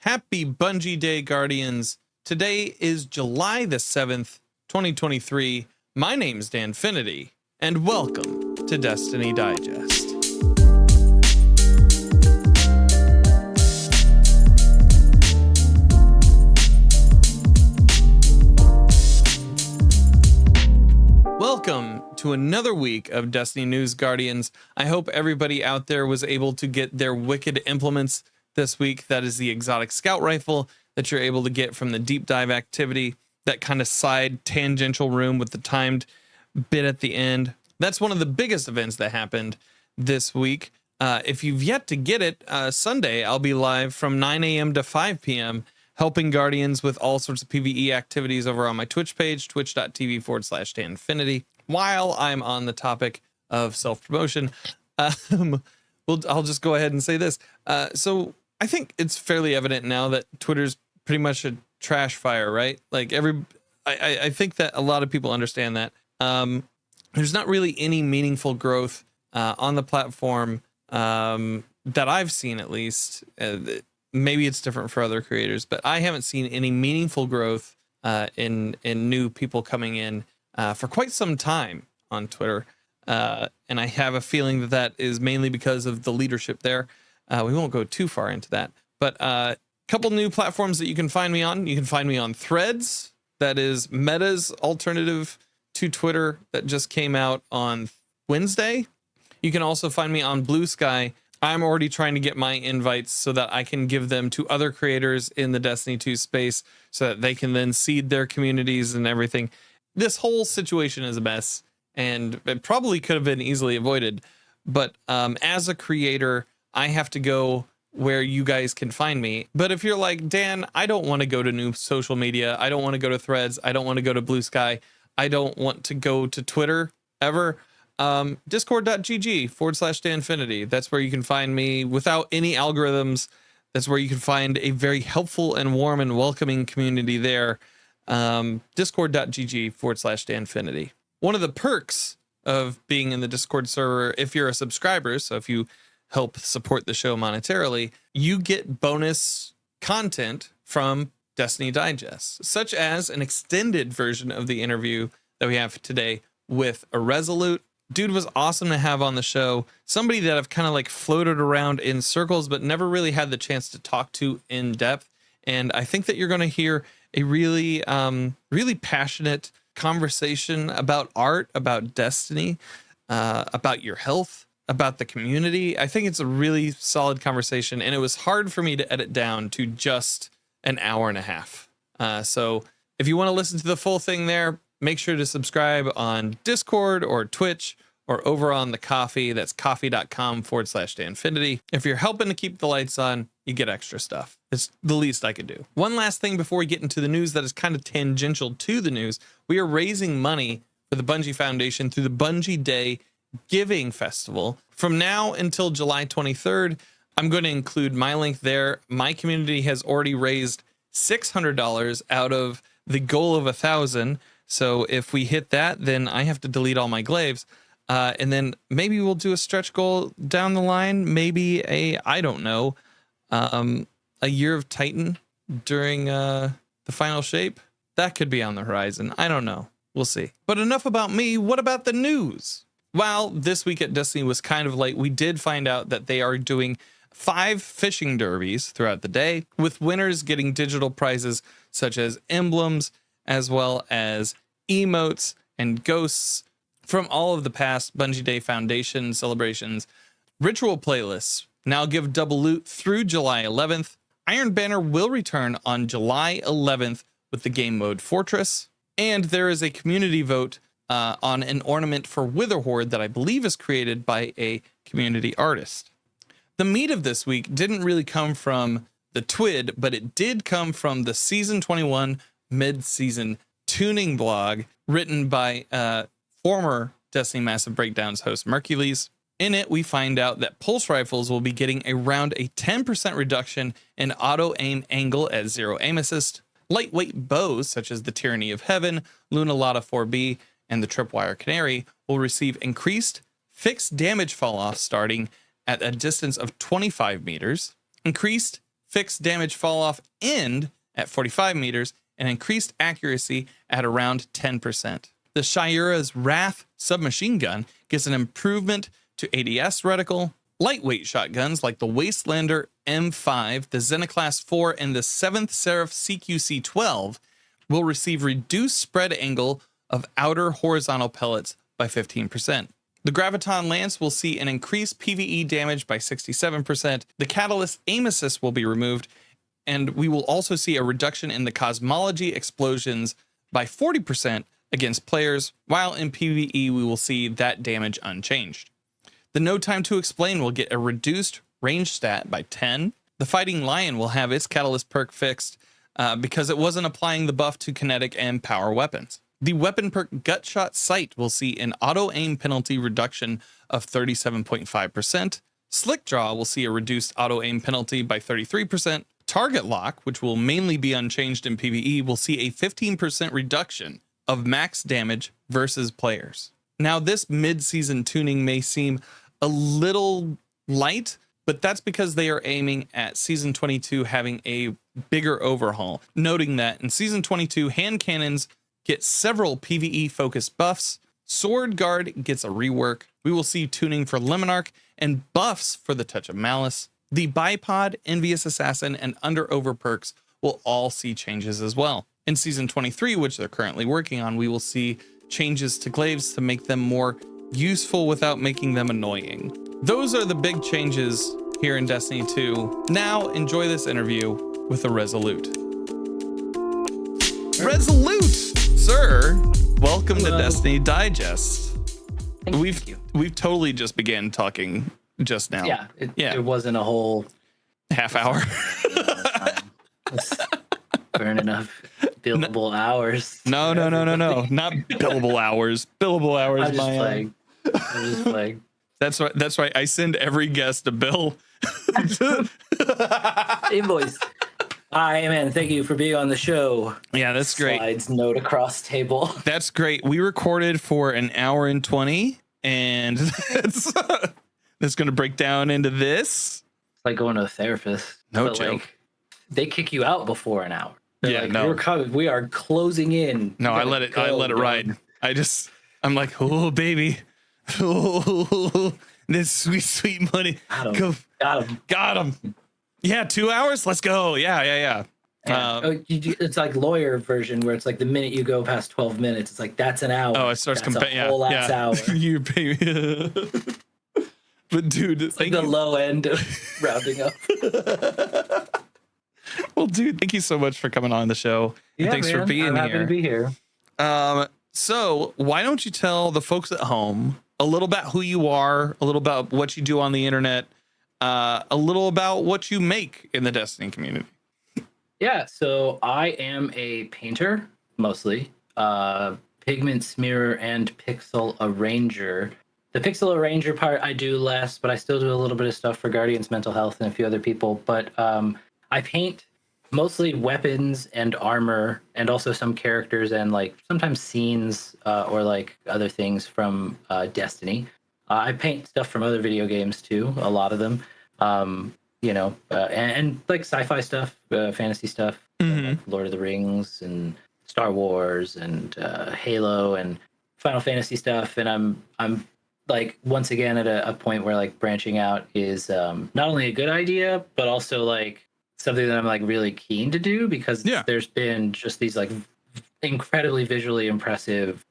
Happy Bungie Day, Guardians. Today is July the 7th, 2023. My name's Danfinity, and welcome to Destiny Digest. Welcome to another week of Destiny News, Guardians. I hope everybody out there was able to get their wicked implements this week. That is the exotic scout rifle that you're able to get from the deep dive activity, that kind of side tangential room with the timed bit at the end. That's one of the biggest events that happened this week. If you've yet to get it, Sunday I'll be live from 9 a.m. to 5 p.m. helping Guardians with all sorts of PvE activities over on my Twitch page, twitch.tv/Danfinity. While I'm on the topic of self-promotion, I'll just go ahead and say this. So I think it's fairly evident now that Twitter's pretty much a trash fire, right? Like I think that a lot of people understand that. There's not really any meaningful growth on the platform that I've seen, at least. Maybe it's different for other creators, but I haven't seen any meaningful growth in new people coming in for quite some time on Twitter. And I have a feeling that that is mainly because of the leadership there. We won't go too far into that, but a couple new platforms that you can find me on. You can find me on Threads. That is Meta's alternative to Twitter that just came out on Wednesday. You can also find me on Blue Sky. I'm already trying to get my invites so that I can give them to other creators in the Destiny 2 space so that they can then seed their communities and everything. This whole situation is a mess, and it probably could have been easily avoided. But as a creator, I have to go where you guys can find me. But if you're like, Dan, I don't want to go to new social media. I don't want to go to Threads. I don't want to go to Blue Sky. I don't want to go to Twitter ever. Discord.gg/Danfinity. That's where you can find me without any algorithms. That's where you can find a very helpful and warm and welcoming community there. Discord.gg/Danfinity. One of the perks of being in the Discord server, if you're a subscriber, so if you help support the show monetarily, you get bonus content from Destiny Digest, such as an extended version of the interview that we have today with Irrezolut. Dude was awesome to have on the show. Somebody that I've kind of like floated around in circles, but never really had the chance to talk to in depth. And I think that you're going to hear a really, really passionate conversation about art, about Destiny, about your health, about the community. I think it's a really solid conversation, and it was hard for me to edit down to just an hour and a half. So if you want to listen to the full thing there, make sure to subscribe on Discord or Twitch or over on the Coffee. That's coffee.com/Danfinity. If you're helping to keep the lights on, you get extra stuff. It's the least I could do. One last thing before we get into the news that is kind of tangential to the news. We are raising money for the Bungie Foundation through the Bungie Day Giving Festival. From now until July 23rd, I'm going to include my link there. My community has already raised $600 out of the goal of 1,000. So if we hit that, then I have to delete all my glaives. And then maybe we'll do a stretch goal down the line. Maybe I don't know, a Year of Titan during the final shape. That could be on the horizon. I don't know. We'll see. But enough about me. What about the news? Well, this week at Destiny was kind of late. We did find out that they are doing 5 fishing derbies throughout the day, with winners getting digital prizes such as emblems, as well as emotes and ghosts from all of the past Bungie Day Foundation celebrations. Ritual playlists now give double loot through July 11th. Iron Banner will return on July 11th with the game mode Fortress. And there is a community vote on an ornament for Witherhoard that I believe is created by a community artist. The meat of this week didn't really come from the TWID, but it did come from the Season 21 mid-season tuning blog written by former Destiny Massive Breakdowns host Mercules. In it, we find out that pulse rifles will be getting around a 10% reduction in auto-aim angle at 0 aim assist. Lightweight bows, such as the Tyranny of Heaven, Lunalata 4B, and the Tripwire Canary, will receive increased fixed damage fall-off starting at a distance of 25 meters, increased fixed damage fall off end at 45 meters and increased accuracy at around 10%. The Shayura's Wrath submachine gun gets an improvement to ADS reticle. Lightweight shotguns like the Wastelander M5, the Xenoclast 4, and the 7th Seraph CQC-12 will receive reduced spread angle of outer horizontal pellets by 15%. The Graviton Lance will see an increased PvE damage by 67%. The Catalyst Aim Assist will be removed, and we will also see a reduction in the Cosmology explosions by 40% against players, while in PvE we will see that damage unchanged. The No Time to Explain will get a reduced range stat by 10. The Fighting Lion will have its Catalyst perk fixed because it wasn't applying the buff to kinetic and power weapons. The weapon perk Gutshot Sight will see an auto aim penalty reduction of 37.5%. Slick Draw will see a reduced auto aim penalty by 33%. Target Lock, which will mainly be unchanged in PvE, will see a 15% reduction of max damage versus players. Now, this mid-season tuning may seem a little light, but that's because they are aiming at Season 22 having a bigger overhaul, noting that in Season 22, hand cannons get several PvE-focused buffs, Sword Guard gets a rework, we will see tuning for Lemonarch, and buffs for the Touch of Malice. The Bipod, Envious Assassin, and Under-Over perks will all see changes as well. In Season 23, which they're currently working on, we will see changes to glaives to make them more useful without making them annoying. Those are the big changes here in Destiny 2. Now enjoy this interview with Irrezolut. Irrezolut, sir, welcome to Destiny Digest. Thank you. We've totally just began talking just now. Yeah, it wasn't a whole half hour. Burning up billable hours. No, not billable hours. Billable hours. I'm just playing. That's right. I send every guest a bill. Invoice. Hi, man. Thank you for being on the show. Yeah, that's great. Slides note across table. That's great. We recorded for an hour and 20, and that's going to break down into this. It's like going to a therapist. No joke. They kick you out before an hour. They're yeah, like, no. We are closing in. No, I let it ride. I'm like, oh baby, oh, this sweet money. Got him. Yeah, 2 hours. Let's go. Yeah. It's like lawyer version where it's like the minute you go past 12 minutes, it's like that's an hour. Oh, it starts comparing. Whole ass hour. You baby. But dude, it's like the low end of rounding up. Well, dude, thank you so much for coming on the show. Yeah, and thanks for being here. I'm happy to be here. So why don't you tell the folks at home a little about who you are, a little about what you do on the internet, a little about what you make in the Destiny community? Yeah, so I am a painter, mostly. Pigment smearer and pixel arranger. The pixel arranger part I do less, but I still do a little bit of stuff for Guardians Mental Health and a few other people. But I paint mostly weapons and armor, and also some characters and like sometimes scenes or like other things from Destiny. I paint stuff from other video games too, a lot of them. And like sci-fi stuff, fantasy stuff, like Lord of the Rings and Star Wars and Halo and Final Fantasy stuff. And I'm like once again at a point where like branching out is not only a good idea, but also like something that I'm like really keen to do because there's been just these like incredibly visually impressive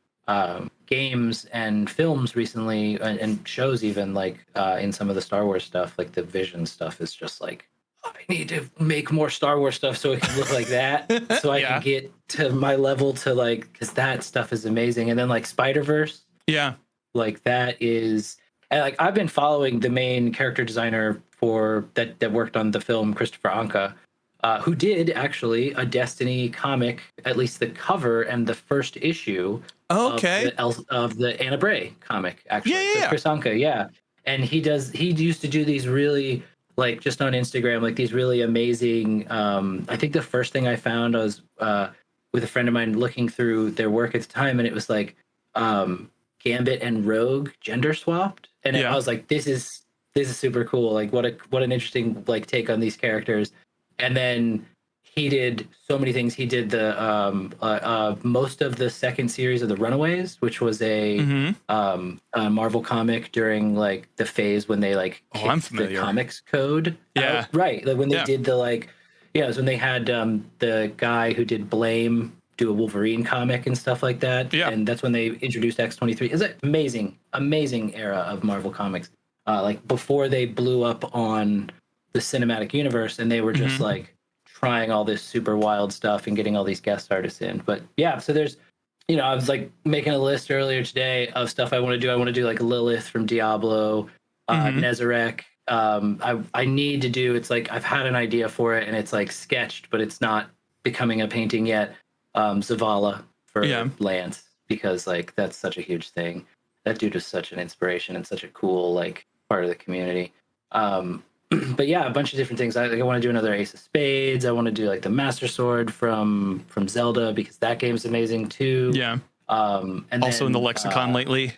games and films recently and shows even like in some of the Star Wars stuff, like the Vision stuff is just like, I need to make more Star Wars stuff so it can look like that so I can get to my level to like, because that stuff is amazing. And then like Spider-Verse. Yeah. Like that is, and like I've been following the main character designer for that worked on the film, Christopher Anka, who did actually a Destiny comic, at least the cover and the first issue of the Anna Bray comic, actually. So Chris Anka, and he used to do these really like just on Instagram, like these really amazing. I think the first thing I found was with a friend of mine looking through their work at the time, and it was like Gambit and Rogue gender swapped, and I was like, this is super cool. Like what an interesting like take on these characters. And then he did so many things. He did the most of the second series of the Runaways, which was a Marvel comic during like the phase when they like I'm kicked the familiar. comics code Yeah. out. Right, like when they did the like, yeah, it was when they had the guy who did Blame do a Wolverine comic and stuff like that. Yeah. And that's when they introduced X-23. It's an amazing era of Marvel comics. Like before they blew up on the cinematic universe, and they were just like trying all this super wild stuff and getting all these guest artists in. But yeah, so there's, I was like making a list earlier today of stuff I want to do. I want to do like Lilith from Diablo, Nezarec. I need to do, it's like I've had an idea for it and it's like sketched, but it's not becoming a painting yet. Zavala for Lance, because like that's such a huge thing. That dude is such an inspiration and such a cool like part of the community. But yeah, a bunch of different things. I want to do another Ace of Spades. I want to do like the Master Sword from Zelda, because that game's amazing too. Yeah. And also then, in the lexicon lately.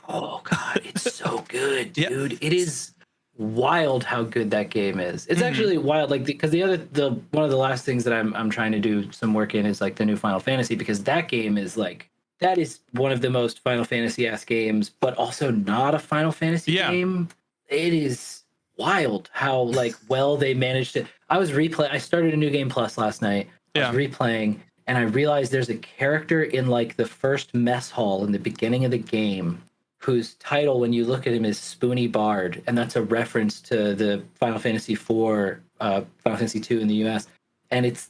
Oh god, it's so good, dude. It is wild how good that game is. It's actually wild, like because the one of the last things that I'm trying to do some work in is like the new Final Fantasy, because that game is like, that is one of the most Final Fantasy-esque games, but also not a Final Fantasy game. It is wild how like well they managed it. I started a New Game Plus last night. I was replaying, and I realized there's a character in like the first mess hall in the beginning of the game whose title, when you look at him, is Spoony Bard, and that's a reference to the Final Fantasy IV, Final Fantasy II in the US, and it's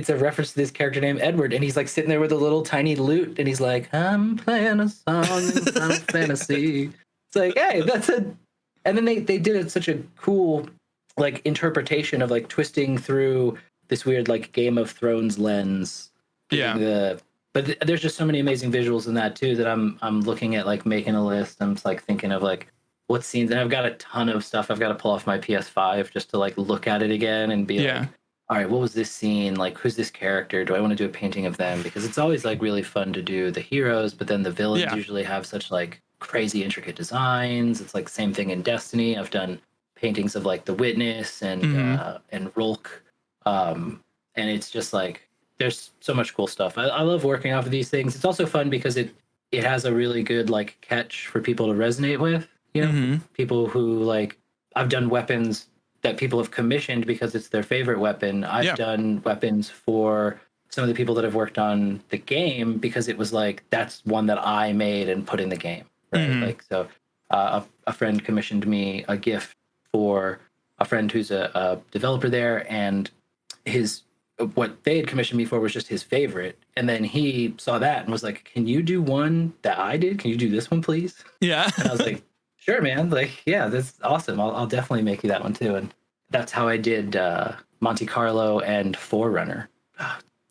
a reference to this character named Edward, and he's like sitting there with a little tiny lute, and he's like, I'm playing a song in Final Fantasy. It's like, hey, and then they did it such a cool like interpretation of like twisting through this weird like Game of Thrones lens. But there's just so many amazing visuals in that too that I'm looking at, like making a list. I'm just like thinking of like what scenes, and I've got a ton of stuff I've got to pull off my PS5 just to like look at it again and be like, all right, what was this scene? Like, who's this character? Do I want to do a painting of them? Because it's always like really fun to do the heroes, but then the villains usually have such like crazy intricate designs. It's like same thing in Destiny. I've done paintings of like the Witness and Rolk, and it's just like there's so much cool stuff. I love working off of these things. It's also fun because it has a really good like catch for people to resonate with. People who like, I've done weapons that people have commissioned because it's their favorite weapon. I've done weapons for some of the people that have worked on the game because it was like, that's one that I made and put in the game. Right. Like, so a friend commissioned me a gift for a friend who's a developer there, and what they had commissioned me for was just his favorite. And then he saw that and was like, can you do one that I did? Can you do this one, please? Yeah. And I was like, sure, man. Like, yeah, that's awesome. I'll definitely make you that one too. And that's how I did Monte Carlo and Forerunner.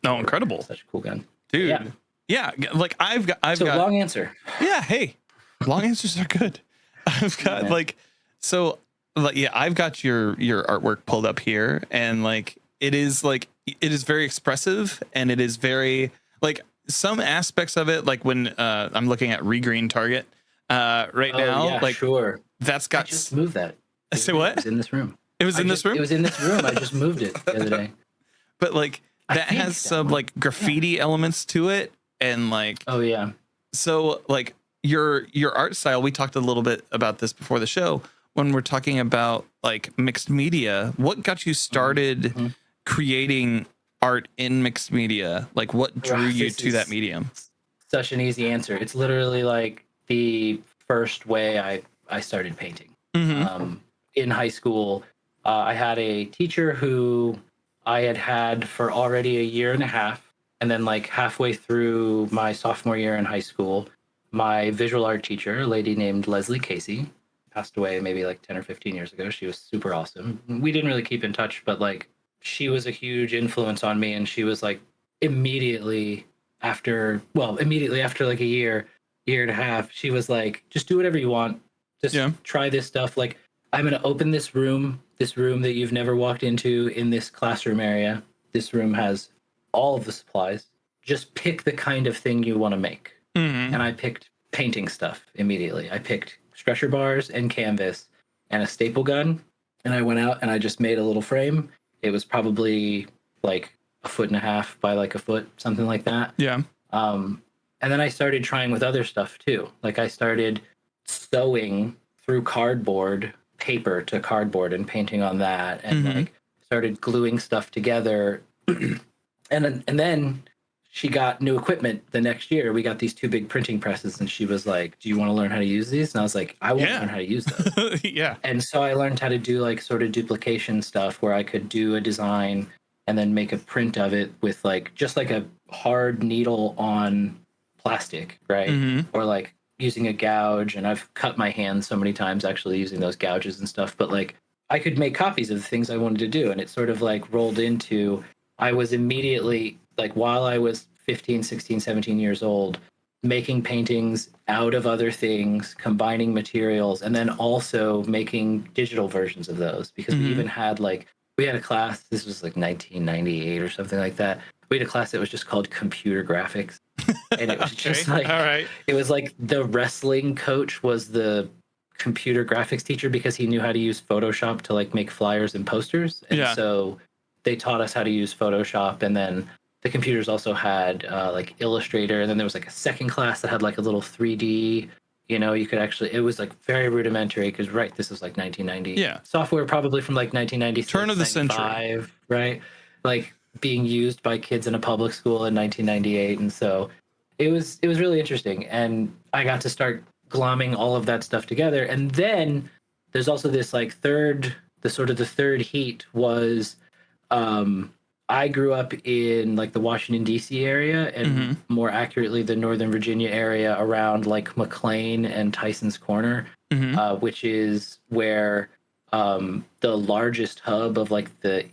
Oh, incredible. Such a cool gun. Dude. Yeah. Like I've got long answer. Yeah. Hey, long answers are good. I've got I've got your artwork pulled up here, and like it is very expressive, and it is very like some aspects of it, like when I'm looking at Regreen Target right now. Yeah, like sure. That's got, I just moved that. Say what? It was in this room. It was in this room? It was in this room. I just moved it the other day. But like that has some like graffiti elements to it, and like so like your art style, we talked a little bit about this before the show when we're talking about like mixed media. What got you started creating art in mixed media? Like what drew you to that medium? Such an easy answer. It's literally like the first way I started painting. In high school, I had a teacher who I had for already a year and a half. And then like halfway through my sophomore year in high school, my visual art teacher, a lady named Leslie Casey, passed away maybe like 10 or 15 years ago. She was super awesome. We didn't really keep in touch, but like she was a huge influence on me. And she was like immediately after like a year and a half, she was like, just do whatever you want. Just try this stuff. Like, I'm going to open this room that you've never walked into in this classroom area. This room has all of the supplies. Just pick the kind of thing you want to make. And I picked painting stuff immediately. I picked stretcher bars and canvas and a staple gun. And I went out and I just made a little frame. It was probably like a foot and a half by like a foot, something like that. Yeah. And then I started trying with other stuff too. Like I started sewing through cardboard, paper to cardboard, and painting on that, and like started gluing stuff together. and then she got new equipment the next year. We got these 2 big printing presses, and she was like, "Do you want to learn how to use these?" And I was like, "I want to learn how to use those." Yeah. And so I learned how to do like sort of duplication stuff where I could do a design and then make a print of it with like just like a hard needle on plastic, right? Or like using a gouge. And I've cut my hand so many times actually using those gouges and stuff. But like I could make copies of the things I wanted to do. And it sort of like rolled into, I was immediately like, while I was 15, 16, 17 years old, making paintings out of other things, combining materials, and then also making digital versions of those, because we even had like, we had a class, this was like 1998 or something like that. We had a class that was just called computer graphics. And it was just like, all right. It was like the wrestling coach was the computer graphics teacher because he knew how to use Photoshop to like make flyers and posters. And so they taught us how to use Photoshop. And then the computers also had like Illustrator. And then there was like a second class that had like a little 3D, you know, you could actually, it was like very rudimentary because, this was like 1990. Yeah. Software probably from like 1996. Turn of the century. Right? Like being used by kids in a public school in 1998. And so it was really interesting. And I got to start glomming all of that stuff together. And then there's also this like the third heat was, I grew up in like the Washington, D.C. area, and more accurately, the Northern Virginia area around like McLean and Tyson's Corner, which is where the largest hub of like the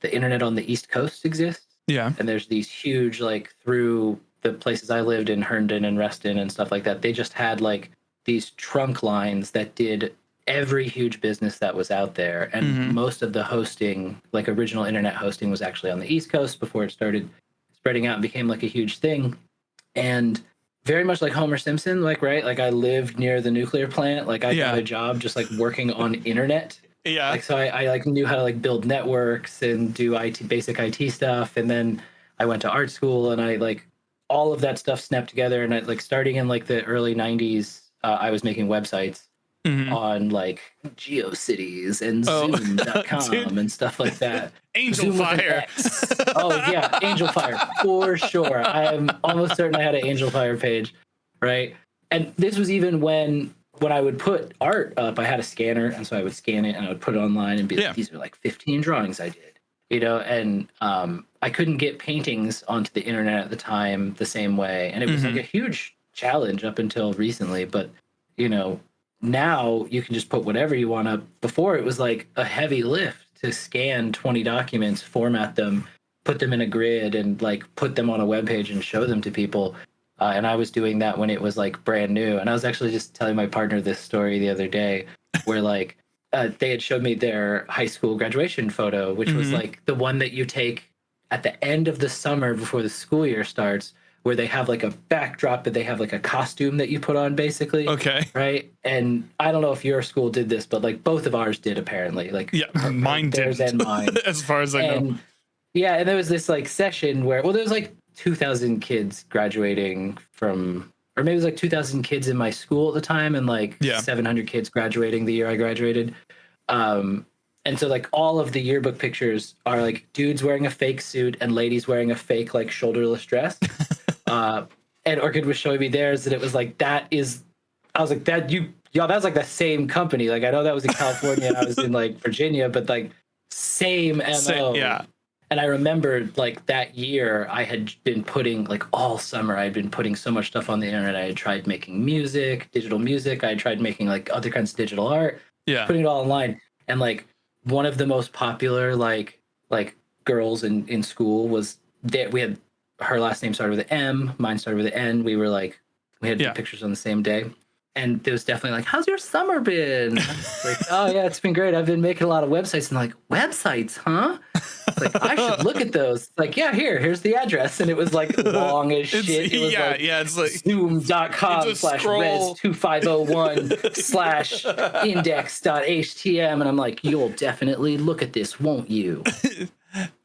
internet on the East Coast exists. Yeah. And there's these huge, like through the places I lived in, Herndon and Reston and stuff like that, they just had like these trunk lines that did every huge business that was out there. And most of the hosting, like original internet hosting, was actually on the East Coast before it started spreading out and became like a huge thing. And very much like Homer Simpson, like, right? Like I lived near the nuclear plant. Like I got a job just like working on internet. Yeah. Like, so I like knew how to like build networks and do basic IT stuff. And then I went to art school, and I like all of that stuff snapped together. And I like starting in like the early 90s, I was making websites on like GeoCities and Zoom.com and stuff like that. Angel Fire. Oh yeah, Angel Fire for sure. I am almost certain I had an Angel Fire page, right? And this was even when I would put art up, I had a scanner, and so I would scan it and I would put it online and be like, these are like 15 drawings I did, you know. And I couldn't get paintings onto the internet at the time the same way, and it was like a huge challenge up until recently. But you know, now you can just put whatever you want up. Before it was like a heavy lift to scan 20 documents, format them, put them in a grid, and like put them on a web page and show them to people. And I was doing that when it was like brand new. And I was actually just telling my partner this story the other day where like they had showed me their high school graduation photo, which was like the one that you take at the end of the summer before the school year starts, where they have like a backdrop, but they have like a costume that you put on basically. Okay. Right. And I don't know if your school did this, but like both of ours did apparently. Like mine did. Theirs and mine. As far as I know. Yeah. And there was this like session where, well, there was like 2,000 kids graduating from, or maybe it was like 2,000 kids in my school at the time, and like 700 kids graduating the year I graduated. And so like all of the yearbook pictures are like dudes wearing a fake suit and ladies wearing a fake like shoulderless dress. And Orchid was showing me theirs, and it was like, I was like, that's like the same company. Like I know that was in California and I was in like Virginia, but like same MO. Yeah. And I remembered like that year I had been putting like all summer, I had been putting so much stuff on the internet. I had tried making music, digital music. I had tried making like other kinds of digital art, putting it all online. And like one of the most popular like girls in school was that we had, her last name started with an M, mine started with an N. We were like, we had pictures on the same day. And it was definitely like, how's your summer been? It's like, oh yeah, it's been great. I've been making a lot of websites. And like, websites, huh? It's like, I should look at those. It's like, yeah, here's the address. And it was like long as shit. It was it's like zoom.com/res2501/index.htm. And I'm like, you'll definitely look at this, won't you?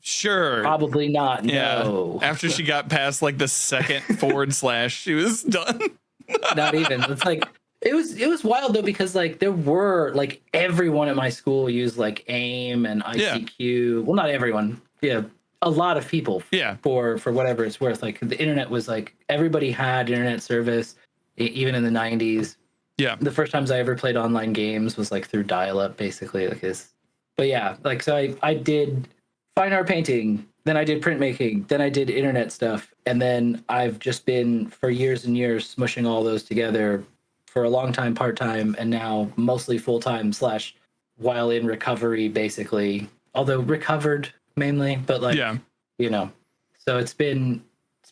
Sure. Probably not. Yeah. No. After she got past like the second / she was done. Not even. It's like it was wild though, because like there were like everyone at my school used like AIM and ICQ. Well, not everyone. Yeah. A lot of people. Yeah. For whatever it's worth. Like the internet was like everybody had internet service, even in the 90s. Yeah. The first times I ever played online games was like through dial-up, basically. Like this. But yeah, like so I did fine art painting, then I did printmaking, then I did internet stuff, and then I've just been for years and years smushing all those together for a long time part-time, and now mostly full-time / while in recovery, basically. Although recovered mainly, but like you know. So it's been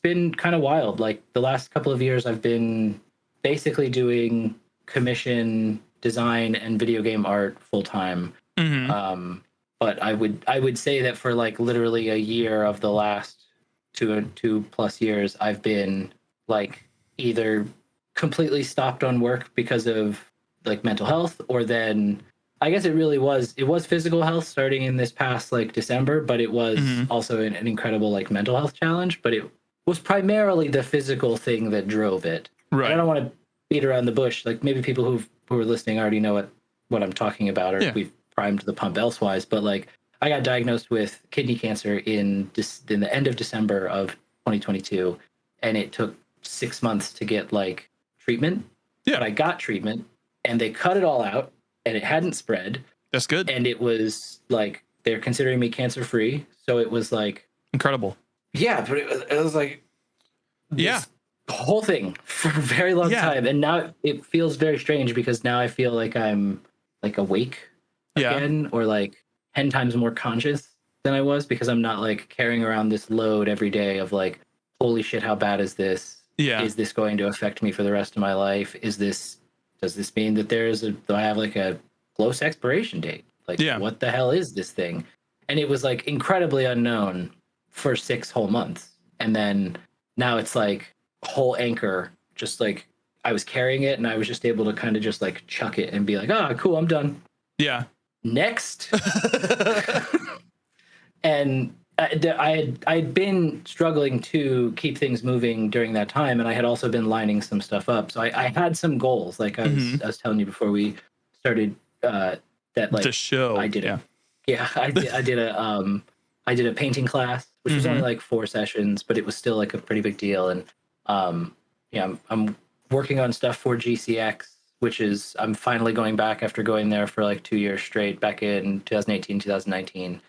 kind of wild. Like the last couple of years I've been basically doing commission design and video game art full-time. But I would say that for like literally a year of the last 2+ years, I've been like either completely stopped on work because of like mental health, or then I guess it was physical health starting in this past like December, but it was also an incredible like mental health challenge, but it was primarily the physical thing that drove it. Right. And I don't want to beat around the bush. Like maybe people who are listening already know what I'm talking about, or we've primed the pump elsewise, but like I got diagnosed with kidney cancer in the end of December of 2022, and it took 6 months to get like treatment. Yeah. But I got treatment, and they cut it all out, and it hadn't spread. That's good. And it was like they're considering me cancer free, so it was like incredible. Yeah, but it was like this whole thing for a very long time, and now it feels very strange because now I feel like I'm like awake again, or like 10 times more conscious than I was, because I'm not like carrying around this load every day of like, holy shit, how bad is this? Is this going to affect me for the rest of my life? Does this mean that do I have like a close expiration date? Like, what the hell is this thing? And it was like incredibly unknown for 6 whole months. And then now it's like a whole anchor, just like I was carrying it and I was just able to kind of just like chuck it and be like, oh, cool, I'm done. Yeah. Next. And I had been struggling to keep things moving during that time, and I had also been lining some stuff up. So I had some goals, like I was telling you before we started that like the show. I did I did a painting class, which was only like 4 sessions, but it was still like a pretty big deal. And I'm working on stuff for GCX, which is I'm finally going back after going there for like 2 years straight back in 2018, 2019.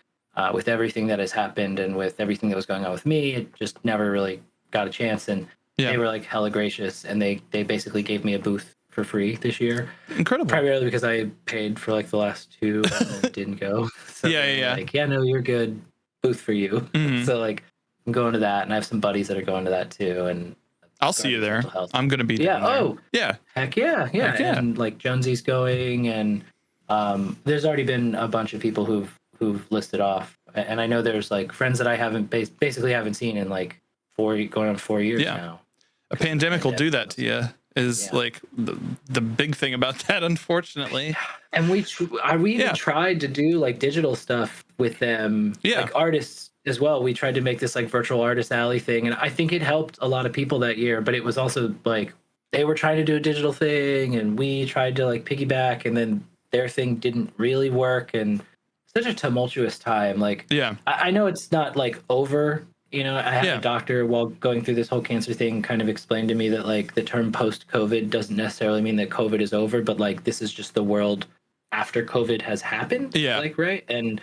With everything that has happened and with everything that was going on with me, it just never really got a chance. And they were like hella gracious, and they basically gave me a booth for free this year. Incredible. Primarily because I paid for like the last 2 and didn't go. So like, no, you're good. Booth for you. So like I'm going to that, and I have some buddies that are going to that too. And I'll see you there. I'm going to be there. Oh, yeah. Heck yeah. And like Jonesy's going, and there's already been a bunch of people who've listed off, and I know there's like friends that I basically haven't seen in like going on 4 years now. A pandemic will do that to you. Is like the big thing about that, unfortunately. And we even tried to do like digital stuff with them, like artists as well. We tried to make this like virtual artist alley thing, and I think it helped a lot of people that year. But it was also like they were trying to do a digital thing, and we tried to like piggyback, and then their thing didn't really work, and such a tumultuous time. Like, I know it's not like over. You know, I had a doctor while going through this whole cancer thing kind of explained to me that like the term post-COVID doesn't necessarily mean that COVID is over, but like this is just the world after COVID has happened. Yeah. Like, right. And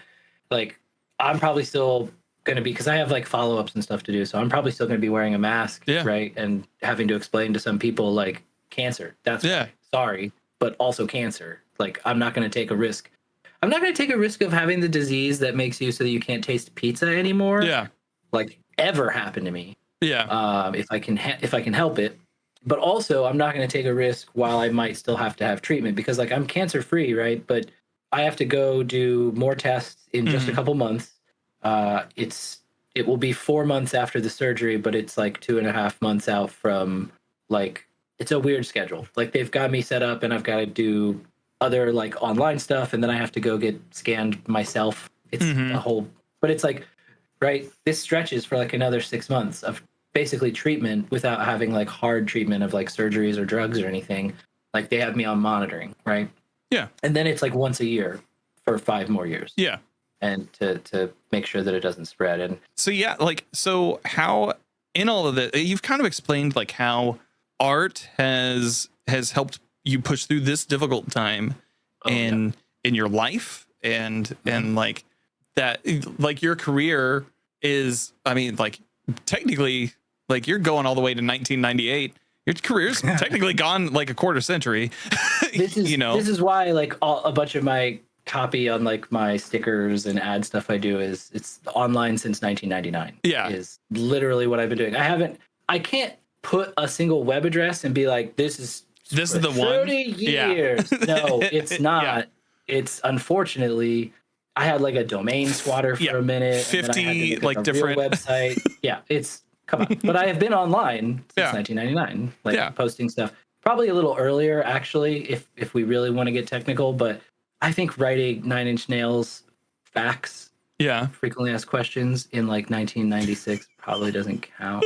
like, I'm probably still going to be, because I have like follow-ups and stuff to do. So I'm probably still going to be wearing a mask. Yeah. Right. And having to explain to some people like cancer. That's sorry, but also cancer. Like, I'm not going to take a risk. I'm not going to take a risk of having the disease that makes you so that you can't taste pizza anymore. Yeah. Like ever happen to me. Yeah. If I can help it. but also I'm not going to take a risk while I might still have to have treatment, because like I'm cancer free, right? But I have to go do more tests in just a couple months. It will be 4 months after the surgery, but it's like 2.5 months out from, like, it's a weird schedule. Like they've got me set up and I've got to do other like online stuff, and then I have to go get scanned myself. It's a whole, but it's like, right, this stretches for like another 6 months of basically treatment without having like hard treatment of like surgeries or drugs or anything. Like they have me on monitoring, right? Yeah. And then it's like once a year for 5 more years. Yeah. And to make sure that it doesn't spread. And so, yeah, like, so how in all of this, you've kind of explained like how art has helped you push through this difficult time in your life, and like that, like your career is, I mean, like technically, like you're going all the way to 1998. Your career's technically gone like a quarter century. This is, this is why like a bunch of my copy on like my stickers and ad stuff I do is it's online since 1999. Yeah, is literally what I've been doing. I can't put a single web address and be like, this is the 30 one. 30 years. No, it's not. Yeah. It's unfortunately, I had like a domain squatter for a minute. 50 like different website. Yeah, it's come on. But I have been online since 1999, like posting stuff. Probably a little earlier, actually, if we really want to get technical. But I think writing 9 Inch Nails facts, frequently asked questions in like 1996 probably doesn't count.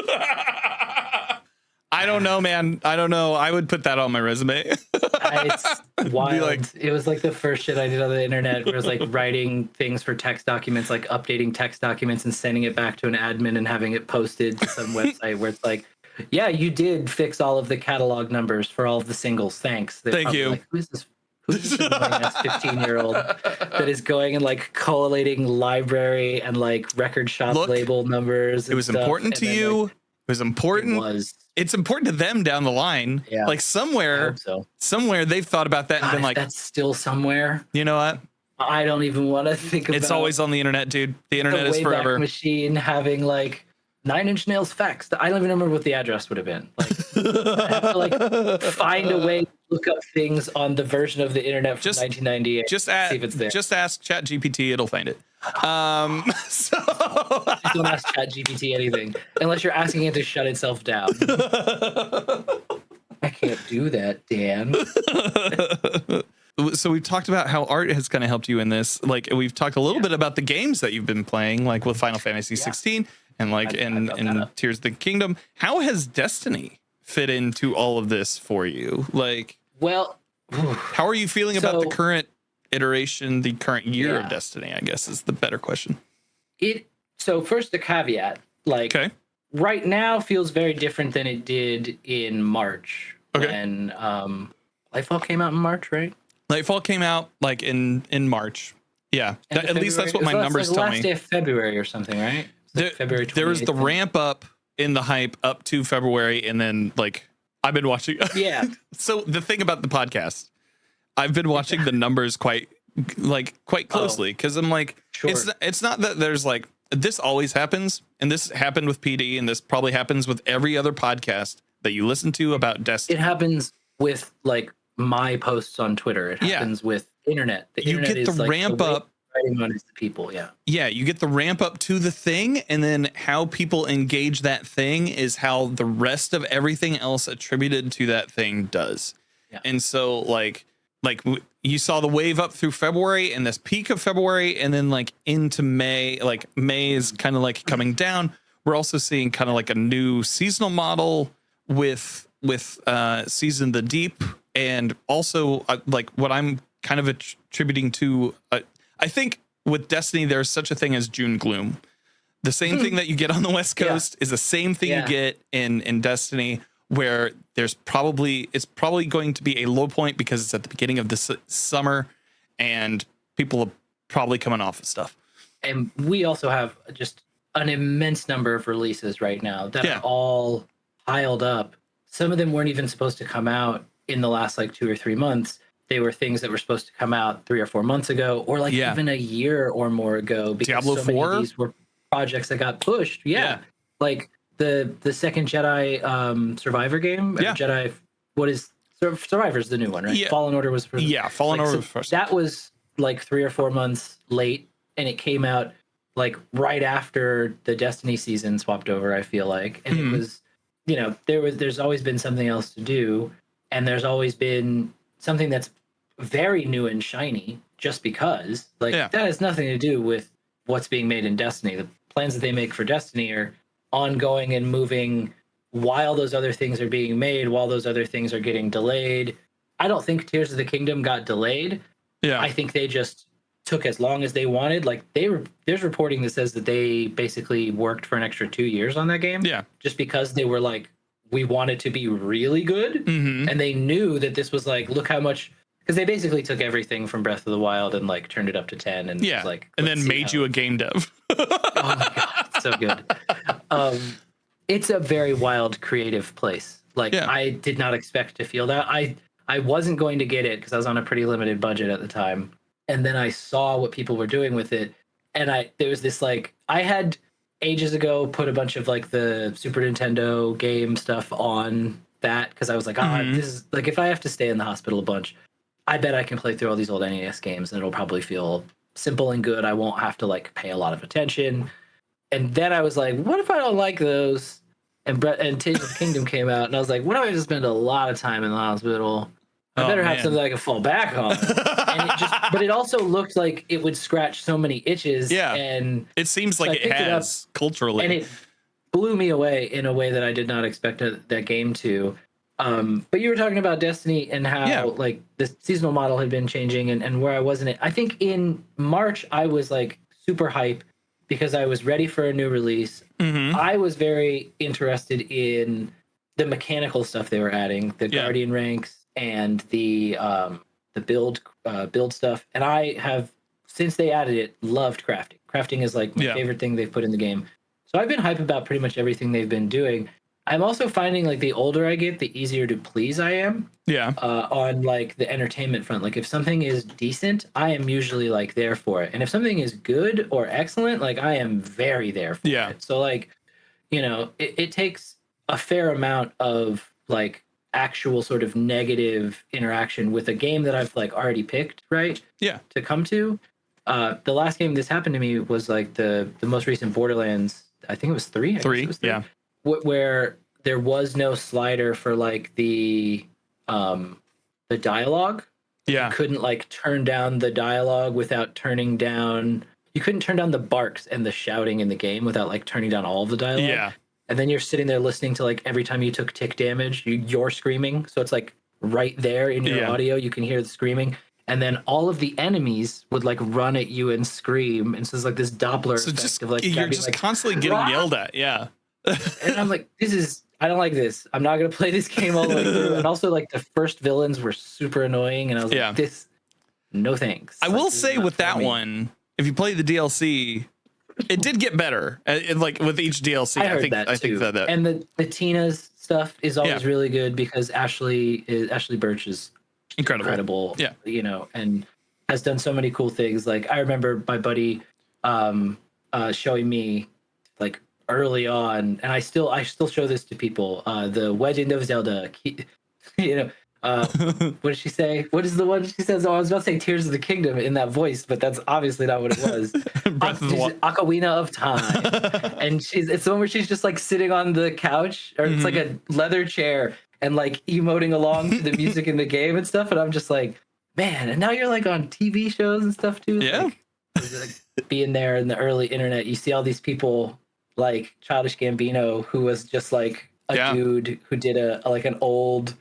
I don't know, man. I don't know. I would put that on my resume. It's wild. It was like the first shit I did on the internet, where it was like writing things for text documents, like updating text documents and sending it back to an admin and having it posted to some website where it's like, yeah, you did fix all of the catalog numbers for all of the singles. Thanks. Thank you. Like, who's this 15-year-old that is going and like collating library and like record shop label numbers? It was important to you. Like, it was important. It's important to them down the line. Yeah. Like somewhere they've thought about that and been like, that's still somewhere. You know what? I don't even want to think about it. It's always on the internet, dude. The internet is forever. Machine having like 9 Inch Nails facts. I don't even remember what the address would have been. Like, I have to like find a way to look up things on the version of the internet from 1998. See if it's there. Just ask ChatGPT; it'll find it. So don't ask ChatGPT anything unless you're asking it to shut itself down. I can't do that, Dan. So we've talked about how art has kind of helped you in this. Like we've talked a little bit about the games that you've been playing, like with Final Fantasy 16 and like in Tears of the Kingdom. How has Destiny fit into all of this for you? Like, well, how are you feeling about the current iteration, the current year of Destiny, I guess is the better question. So first, a caveat, like right now feels very different than it did in March. When Lightfall came out in March, right? Lightfall came out like in March. Yeah. At least that's what my numbers tell me. Last day of February or something, right? February 28th. There was the ramp up in the hype up to February, and then like I've been watching. Yeah. So the thing about the podcast, I've been watching the numbers quite closely, because I'm like, it's not that there's like, this always happens, and this happened with PD, and this probably happens with every other podcast that you listen to about Destiny. It happens with like my posts on Twitter. It happens with internet. The internet get the is ramp like up. The people, you get the ramp up to the thing, and then how people engage that thing is how the rest of everything else attributed to that thing does. And so like you saw the wave up through February and this peak of February, and then like into May, like May is kind of like coming down. We're also seeing kind of like a new seasonal model with Season the Deep, and also like what I'm kind of attributing to, I think with Destiny, there's such a thing as June gloom. The same thing that you get on the West Coast is the same thing you get in Destiny, where it's probably going to be a low point because it's at the beginning of the summer and people are probably coming off of stuff. And we also have just an immense number of releases right now that are all piled up. Some of them weren't even supposed to come out in the last like 2 or 3 months. They were things that were supposed to come out 3 or 4 months ago, or like even a year or more ago, because Diablo 4? Many of these were projects that got pushed. Like the second Jedi Survivor game. Yeah. Jedi. What is Survivor's the new one, right? Yeah. Fallen Order was Fallen Order was first. That was like 3 or 4 months late, and it came out like right after the Destiny season swapped over. I feel like, and it was, there's always been something else to do, and there's always been something that's very new and shiny. Just because, that has nothing to do with what's being made in Destiny. The plans that they make for Destiny are ongoing and moving while those other things are being made, while those other things are getting delayed. I don't think Tears of the Kingdom got delayed. Yeah. I think they just took as long as they wanted. Like there's reporting that says that they basically worked for an extra 2 years on that game. Yeah. Just because they were like, we want it to be really good. Mm-hmm. And they knew that this was like, look how much, because they basically took everything from Breath of the Wild and like turned it up to 10 and was like, and then made you a game dev. Oh my God, it's so good. It's a very wild, creative place. Like I did not expect to feel that. I wasn't going to get it because I was on a pretty limited budget at the time. And then I saw what people were doing with it. And there was this like, I had ages ago put a bunch of like the Super Nintendo game stuff on that because I was like, this is like, if I have to stay in the hospital a bunch, I bet I can play through all these old NES games and it'll probably feel simple and good. I won't have to like pay a lot of attention. And then I was like, what if I don't like those? And Tears of the Kingdom came out, and I was like, what if I just spend a lot of time in the hospital? I better have something I can fall back on. But it also looked like it would scratch so many itches. Yeah. And it seems like it has culturally. And it blew me away in a way that I did not expect that game to. But you were talking about Destiny and how like the seasonal model had been changing and where I was in it. I think in March I was like super hype because I was ready for a new release. Mm-hmm. I was very interested in the mechanical stuff they were adding, the Guardian ranks and the build stuff. And I have, since they added it, loved crafting. Crafting is like my favorite thing they've put in the game. So I've been hype about pretty much everything they've been doing. I'm also finding like the older I get, the easier to please I am. Yeah. On like the entertainment front. Like if something is decent, I am usually like there for it. And if something is good or excellent, like I am very there for it. So like, it takes a fair amount of like actual sort of negative interaction with a game that I've like already picked, right? Yeah. To come to. The last game this happened to me was like the most recent Borderlands. I think it was 3. Three. Yeah. Where there was no slider for like the dialogue. Yeah. You couldn't like turn down the dialogue without turning down. You couldn't turn down the barks and the shouting in the game without like turning down all of the dialogue. Yeah. And then you're sitting there listening to like every time you took tick damage, you're screaming. So it's like right there in your audio, you can hear the screaming. And then all of the enemies would like run at you and scream. And so it's like this Doppler effect of like you're just like, constantly getting yelled at. Yeah. And I'm like, I don't like this. I'm not going to play this game all the way through. And also like the first villains were super annoying. And I was like, no thanks. I will say with that one, if you play the DLC, it did get better. Like with each DLC, I think that. And the Tina's stuff is always really good because Ashley Birch is incredible. Yeah. And has done so many cool things. Like I remember my buddy showing me like early on, and I still show this to people. The Legend of Zelda. What did she say? What is the one she says? Oh, I was about to say Tears of the Kingdom in that voice, but that's obviously not what it was. Ocarina of Time. And it's the one where she's just like sitting on the couch, or it's like a leather chair, and like emoting along to the music in the game and stuff. And I'm just like, man, and now you're like on TV shows and stuff too. Yeah. Like, being there in the early internet, you see all these people like Childish Gambino, who was just like a dude who did like an old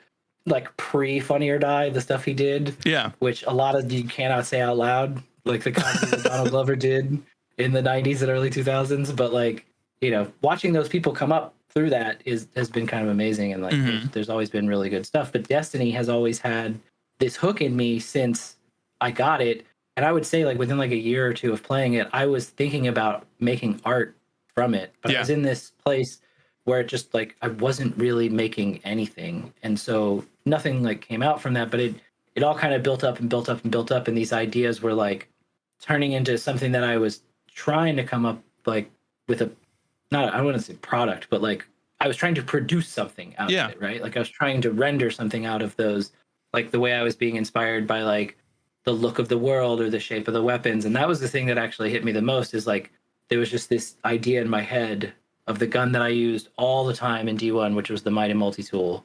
like pre Funny or Die, the stuff he did, which a lot of you cannot say out loud, like the comedy that Donald Glover did in the 90s and early 2000s. But like, watching those people come up through that has been kind of amazing. And like, there's always been really good stuff. But Destiny has always had this hook in me since I got it. And I would say like within like a year or two of playing it, I was thinking about making art from it. But I was in this place where it just like I wasn't really making anything, and so nothing like came out from that. But it all kind of built up and built up and built up, and these ideas were like turning into something that I was trying to come up like with not, I wouldn't say product, but like I was trying to produce something out of it, right? Like I was trying to render something out of those, like the way I was being inspired by like the look of the world or the shape of the weapons. And that was the thing that actually hit me the most, is like there was just this idea in my head of the gun that I used all the time in D1, which was the Mighty Multi-Tool,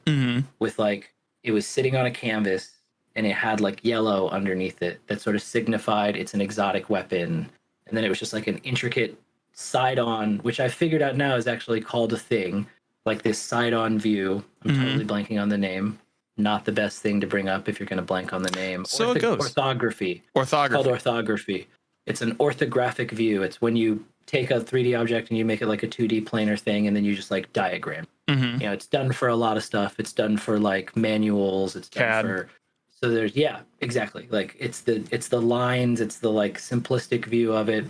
with like, it was sitting on a canvas and it had like yellow underneath it that sort of signified it's an exotic weapon. And then it was just like an intricate side-on, which I figured out now is actually called a thing, like this side-on view. I'm totally blanking on the name. Not the best thing to bring up if you're going to blank on the name. So it goes. Orthography. It's Orthography. called orthography. It's an orthographic view. It's when you take a 3D object and you make it like a 2D planar thing, and then you just like diagram. You know, it's done for a lot of stuff. It's done for like manuals. It's done CAD. for, so there's, yeah, exactly. Like it's the lines. It's the like simplistic view of it.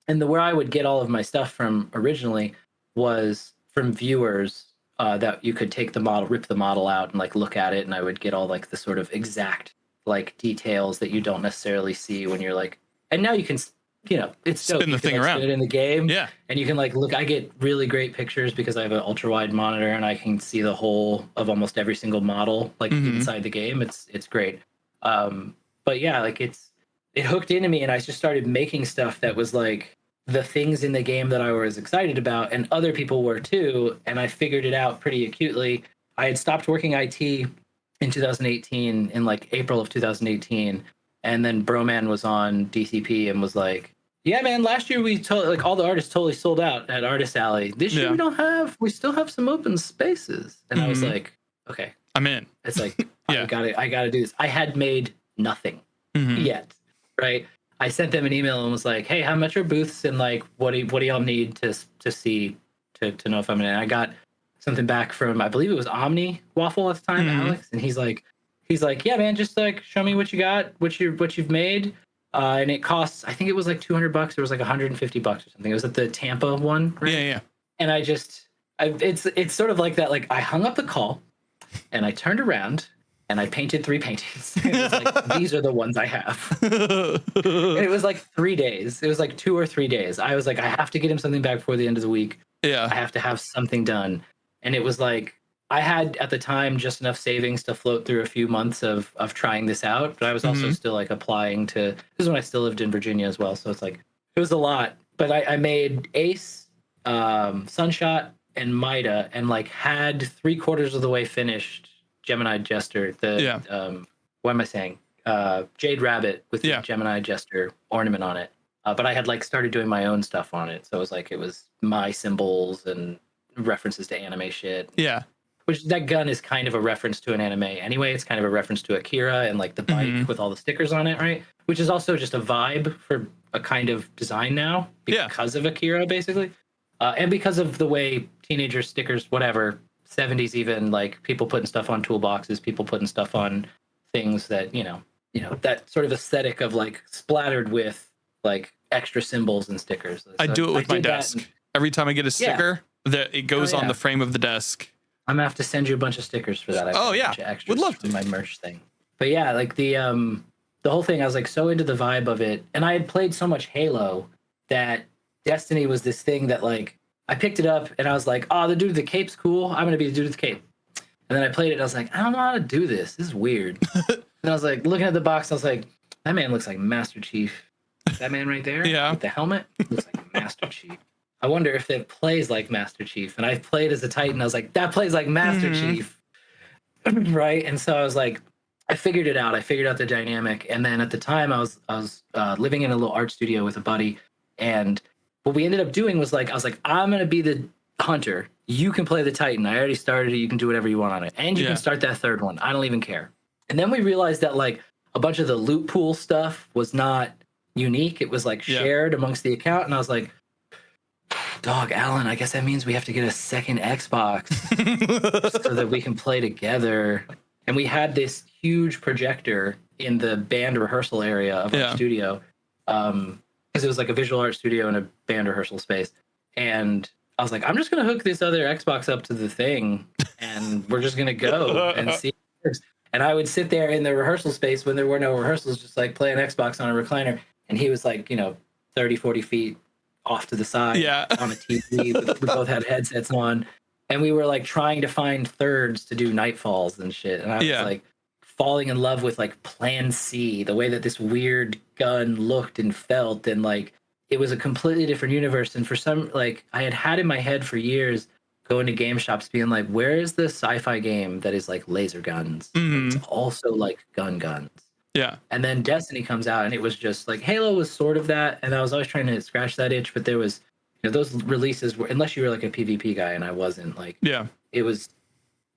And where I would get all of my stuff from originally was from viewers that you could take the model, rip the model out and like look at it. And I would get all like the sort of exact like details that you don't necessarily see when you're like, and now you can, you know, it's Spin the thing around. Spin it in the game. Yeah. And you can like look, I get really great pictures because I have an ultra wide monitor and I can see the whole of almost every single model like inside the game. It's great. But yeah, like it hooked into me and I just started making stuff that was like the things in the game that I was excited about, and other people were too. And I figured it out pretty acutely. I had stopped working IT in 2018, in like April of 2018. And then Broman was on DCP and was like, yeah, man, last year we like all the artists totally sold out at Artist Alley. This year we still have some open spaces. And I was like, okay, I'm in. It's like, I gotta do this. I had made nothing yet. Right. I sent them an email and was like, hey, how much are booths? And like, what do y'all need to see to know if I'm in? And I got something back from, I believe it was Omni Waffle at the time, Alex. And he's like, yeah, man, just like show me what you got, what you've made. And it costs, I think it was like $200. It was like $150 or something. It was at the Tampa one. Right? Yeah. And it's sort of like that. Like I hung up the call and I turned around and I painted 3 paintings. It was like, these are the ones I have. And it was like 3 days. It was like 2 or 3 days. I was like, I have to get him something back before the end of the week. Yeah. I have to have something done. And it was like, I had at the time just enough savings to float through a few months of trying this out. But I was also still like applying to, this is when I still lived in Virginia as well. So it's like, it was a lot. But I made Ace, Sunshot, and Mida, and like had 3/4 of the way finished Gemini Jester, what am I saying? Jade Rabbit with the Gemini Jester ornament on it. But I had like started doing my own stuff on it. So it was my symbols and references to anime shit. Yeah. Which that gun is kind of a reference to an anime anyway. It's kind of a reference to Akira and like the bike with all the stickers on it, right? Which is also just a vibe for a kind of design now because of Akira, basically. And because of the way teenager stickers, whatever, 70s even, like people putting stuff on toolboxes, people putting stuff on things that, you know, that sort of aesthetic of like splattered with like extra symbols and stickers. I do it with my desk. Every time I get a sticker, it goes on the frame of the desk. I'm gonna have to send you a bunch of stickers for that. Would love to. My merch thing. But yeah, like the whole thing, I was like so into the vibe of it, and I had played so much Halo that Destiny was this thing that like I picked it up and I was like, oh, the dude with the cape's cool. I'm gonna be the dude with the cape. And then I played it and I was like, I don't know how to do this. This is weird. And I was like looking at the box, I was like, that man looks like Master Chief. That man right there with the helmet looks like Master Chief. I wonder if it plays like Master Chief. And I played as a Titan. I was like, that plays like Master Chief. Right. And so I was like, I figured it out. I figured out the dynamic. And then at the time I was living in a little art studio with a buddy. And what we ended up doing was like, I was like, I'm going to be the hunter. You can play the Titan. I already started it. You can do whatever you want on it. And you can start that third one. I don't even care. And then we realized that like a bunch of the loot pool stuff was not unique. It was like shared amongst the account. And I was like, dog, Alan, I guess that means we have to get a second Xbox so that we can play together. And we had this huge projector in the band rehearsal area of our studio. Because it was like a visual art studio and a band rehearsal space. And I was like, I'm just going to hook this other Xbox up to the thing and we're just going to go and see if it works. And I would sit there in the rehearsal space when there were no rehearsals, just like play an Xbox on a recliner. And he was like, 30, 40 feet off to the side Yeah. on a TV. We both had headsets on, and we were like trying to find thirds to do Nightfalls and shit. And I was like falling in love with like Plan C, the way that this weird gun looked and felt, and like it was a completely different universe. And for some, like I had in my head for years going to game shops being like, where is the sci-fi game that is like laser guns? It's also like guns. Yeah. And then Destiny comes out, and it was just like Halo was sort of that, and I was always trying to scratch that itch, but there was, you know, those releases were, unless you were like a PvP guy, and I wasn't, like, it was,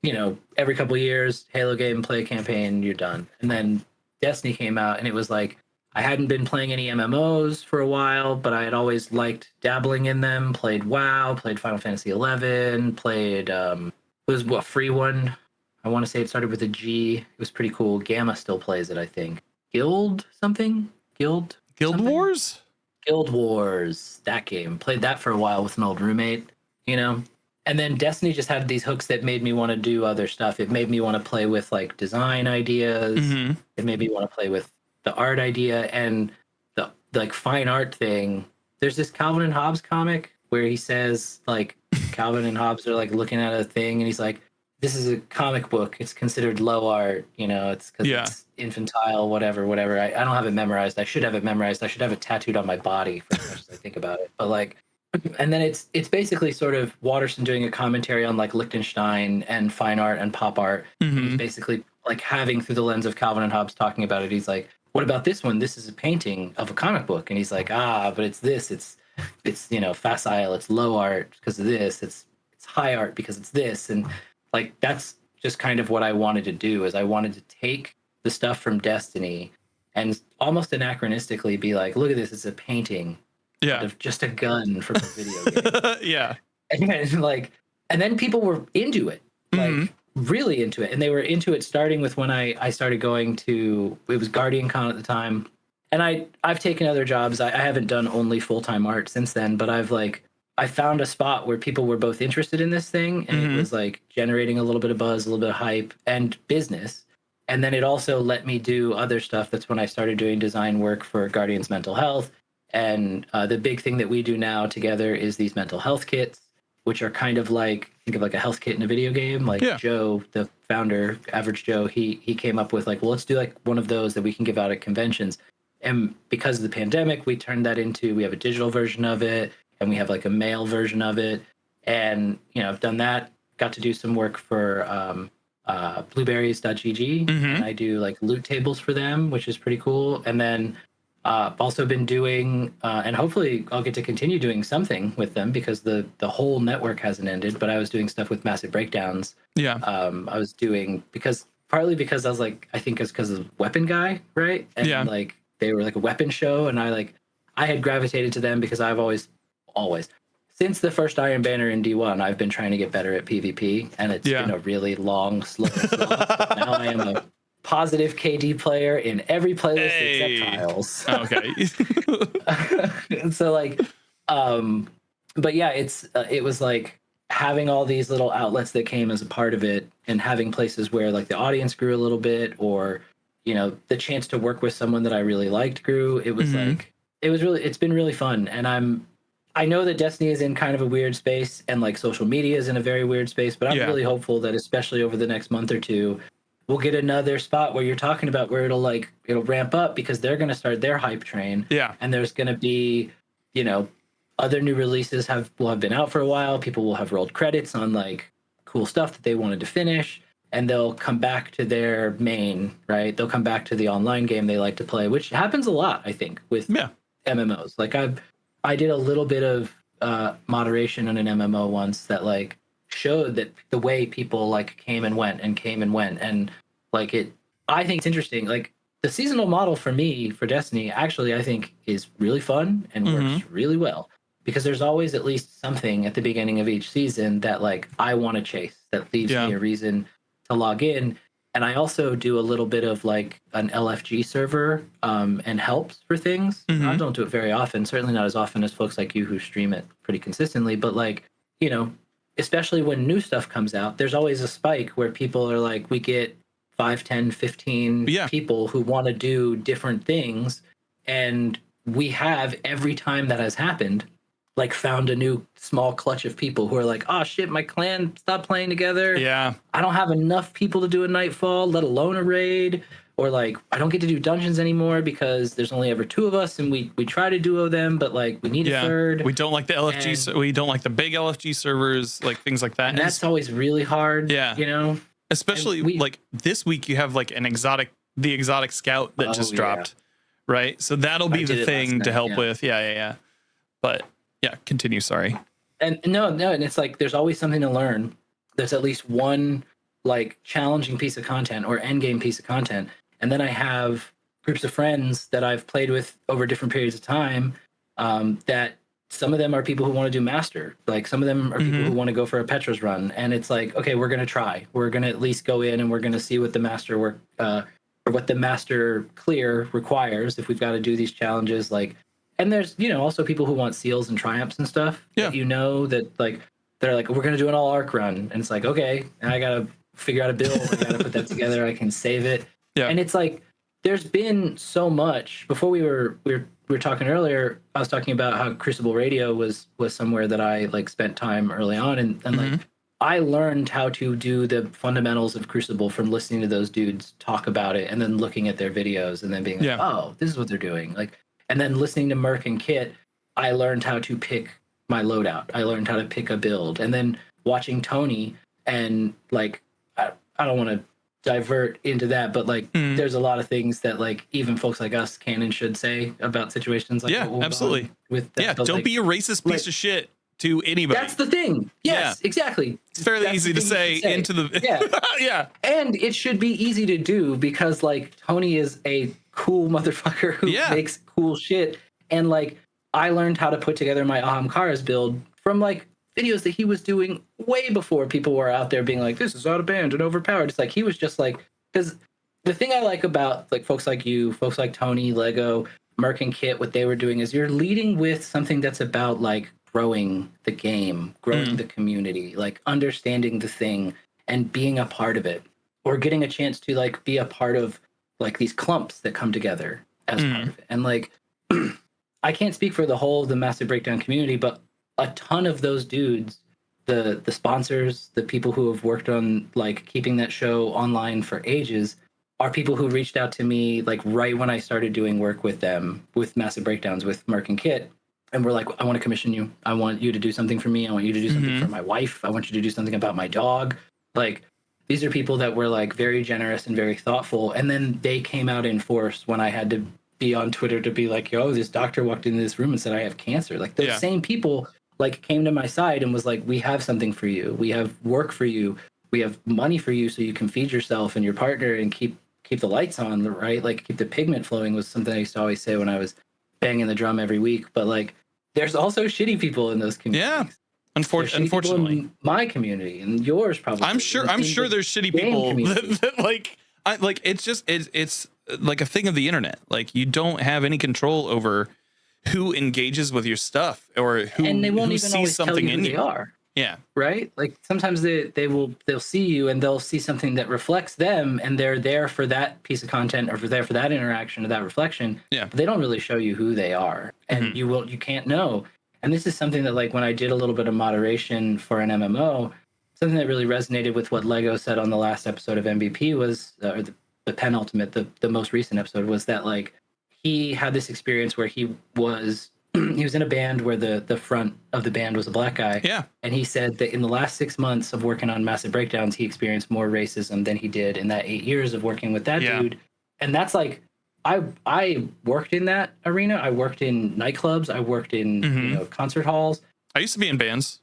you know, every couple of years, Halo game, play a campaign, you're done. And then Destiny came out, and it was like I hadn't been playing any MMOs for a while, but I had always liked dabbling in them. Played WoW, played Final Fantasy 11, played was a free one. I want to say it started with a G. It was pretty cool. Gamma still plays it, I think. Guild something? Guild something? Wars? Guild Wars, that game. Played that for a while with an old roommate, you know? And then Destiny just had these hooks that made me want to do other stuff. It made me want to play with like design ideas. It made me want to play with the art idea and the like fine art thing. There's this Calvin and Hobbes comic where he says like Calvin and Hobbes are like looking at a thing, and he's like, this is a comic book. It's considered low art, you know, it's because it's infantile, whatever. I don't have it memorized. I should have it memorized. I should have it tattooed on my body for as much as I think about it. But like, and then it's basically sort of Watterson doing a commentary on like Liechtenstein and fine art and pop art. He's basically like having through the lens of Calvin and Hobbes talking about it. He's like, what about this one? This is a painting of a comic book. And he's like, but it's this, it's, you know, facile, it's low art because of this, it's high art because it's this. And like, that's just kind of what I wanted to do, is I wanted to take the stuff from Destiny and almost anachronistically be like, look at this, it's a painting of just a gun from a video game. And then people were into it, like really into it. And they were into it starting with when I started going to, it was Guardian Con at the time. And I've taken other jobs. I haven't done only full-time art since then, but I found a spot where people were both interested in this thing, and it was like generating a little bit of buzz, a little bit of hype and business. And then it also let me do other stuff. That's when I started doing design work for Guardians Mental Health. And the big thing that we do now together is these mental health kits, which are kind of like, think of like a health kit in a video game. Like Joe, the founder, Average Joe, he came up with like, well, let's do like one of those that we can give out at conventions. And because of the pandemic, we turned that into, we have a digital version of it, and we have like a mail version of it. And, you know, I've done that, got to do some work for blueberries.gg. And I do like loot tables for them, which is pretty cool. And then also been doing, and hopefully I'll get to continue doing something with them, because the whole network hasn't ended, but I was doing stuff with Massive Breakdowns. I was doing, partly because I was like, I think it's because of Weapon Guy, right? And like, they were like a weapon show, and I had gravitated to them because I've always, since the first Iron Banner in D1, I've been trying to get better at PvP, and it's been a really long, slow slog. Now I am a positive KD player in every playlist except Tiles. Okay. So like, but yeah, it was like having all these little outlets that came as a part of it, and having places where like the audience grew a little bit, or, you know, the chance to work with someone that I really liked grew. It was like, it's been really fun. And I know that Destiny is in kind of a weird space, and like social media is in a very weird space, but I'm really hopeful that especially over the next month or two, we'll get another spot where you're talking about where it'll ramp up, because they're going to start their hype train. And there's going to be, you know, other new releases will have been out for a while. People will have rolled credits on like cool stuff that they wanted to finish, and they'll come back to their main, right? They'll come back to the online game they like to play, which happens a lot, I think, with MMOs. Like I did a little bit of moderation on an MMO once that like showed that the way people like came and went, and like I think it's interesting. Like the seasonal model for me for Destiny actually, I think, is really fun and works really well, because there's always at least something at the beginning of each season that like I want to chase, that leaves me a reason to log in. And I also do a little bit of like an LFG server and helps for things. I don't do it very often, certainly not as often as folks like you who stream it pretty consistently. But like, you know, especially when new stuff comes out, there's always a spike where people are like, we get 5, 10, 15 people who want to do different things. And we have, every time that has happened, like found a new small clutch of people who are like, oh shit, my clan stopped playing together. Yeah. I don't have enough people to do a Nightfall, let alone a raid. Or like, I don't get to do dungeons anymore because there's only ever 2 of us, and we try to duo them, but like we need a third. We don't like the LFG. We don't like the big LFG servers, like things like that. And that's always really hard. Yeah. You know, especially like this week, you have like the exotic scout that just dropped, right? So that'll be the thing to help with. Yeah. But yeah, continue. Sorry. And no, and it's like there's always something to learn. There's at least one like challenging piece of content or end game piece of content. And then I have groups of friends that I've played with over different periods of time, that some of them are people who want to do master. Like some of them are people who want to go for a Petra's run. And it's like, okay, we're going to try. We're going to at least go in and we're going to see what the master work, or what the master clear requires if we've got to do these challenges. Like, and there's, you know, also people who want seals and triumphs and stuff. Yeah. That, you know, that like, they're like, we're going to do an all arc run. And it's like, okay, I got to figure out a build. I got to put that together. I can save it. Yeah. And it's like, there's been so much. Before we were talking earlier, I was talking about how Crucible Radio was somewhere that I like spent time early on. And like, I learned how to do the fundamentals of Crucible from listening to those dudes talk about it and then looking at their videos and then being like, oh, this is what they're doing. Like, and then listening to Merc and Kit, I learned how to pick my loadout. I learned how to pick a build. And then watching Tony and like, I don't want to divert into that, but like there's a lot of things that like even folks like us can and should say about situations like absolutely with that. Don't like, be a racist piece of shit to anybody. That's the thing. Yes, exactly. It's fairly easy to say into the yeah. And it should be easy to do because like Tony is a cool motherfucker who makes cool shit, and like I learned how to put together my Ahamkara's build from like videos that he was doing way before people were out there being like, this is out of band and overpowered. It's like he was just like, because the thing I like about like folks like you, folks like Tony, Lego, Merc and Kit, what they were doing is you're leading with something that's about like growing the game, growing the community, like understanding the thing and being a part of it, or getting a chance to like be a part of like these clumps that come together as part of it. And like, I can't speak for the Massive Breakdown community, but a ton of those dudes, the sponsors, the people who have worked on like keeping that show online for ages, are people who reached out to me like right when I started doing work with them with Massive Breakdowns with Merc and Kit, and we're like, I want to commission you. I want you to do something for me. I want you to do something for my wife. I want you to do something about my dog. Like, these are people that were like very generous and very thoughtful. And then they came out in force when I had to be on Twitter to be like, yo, this doctor walked into this room and said I have cancer. Like those same people like came to my side and was like, we have something for you. We have work for you. We have money for you so you can feed yourself and your partner and keep the lights on, right? Like keep the pigment flowing was something I used to always say when I was banging the drum every week. But like, there's also shitty people in those communities. Yeah. Unfortunately. In my community and yours probably. I'm sure there's shitty people that like it's like a thing of the internet. Like you don't have any control over who engages with your stuff or who sees something in you. They are. Yeah. Right? Like sometimes they'll see you and they'll see something that reflects them and they're there for that piece of content or for that interaction or that reflection. Yeah. But they don't really show you who they are. And you can't know. And this is something that like when I did a little bit of moderation for an MMO, something that really resonated with what Lego said on the last episode of MVP was, or the penultimate, the most recent episode, was that like he had this experience where he was in a band where the front of the band was a black guy. Yeah. And he said that in the last 6 months of working on Massive Breakdowns, he experienced more racism than he did in that 8 years of working with that dude. And that's like, I worked in that arena. I worked in nightclubs. I worked in concert halls. I used to be in bands.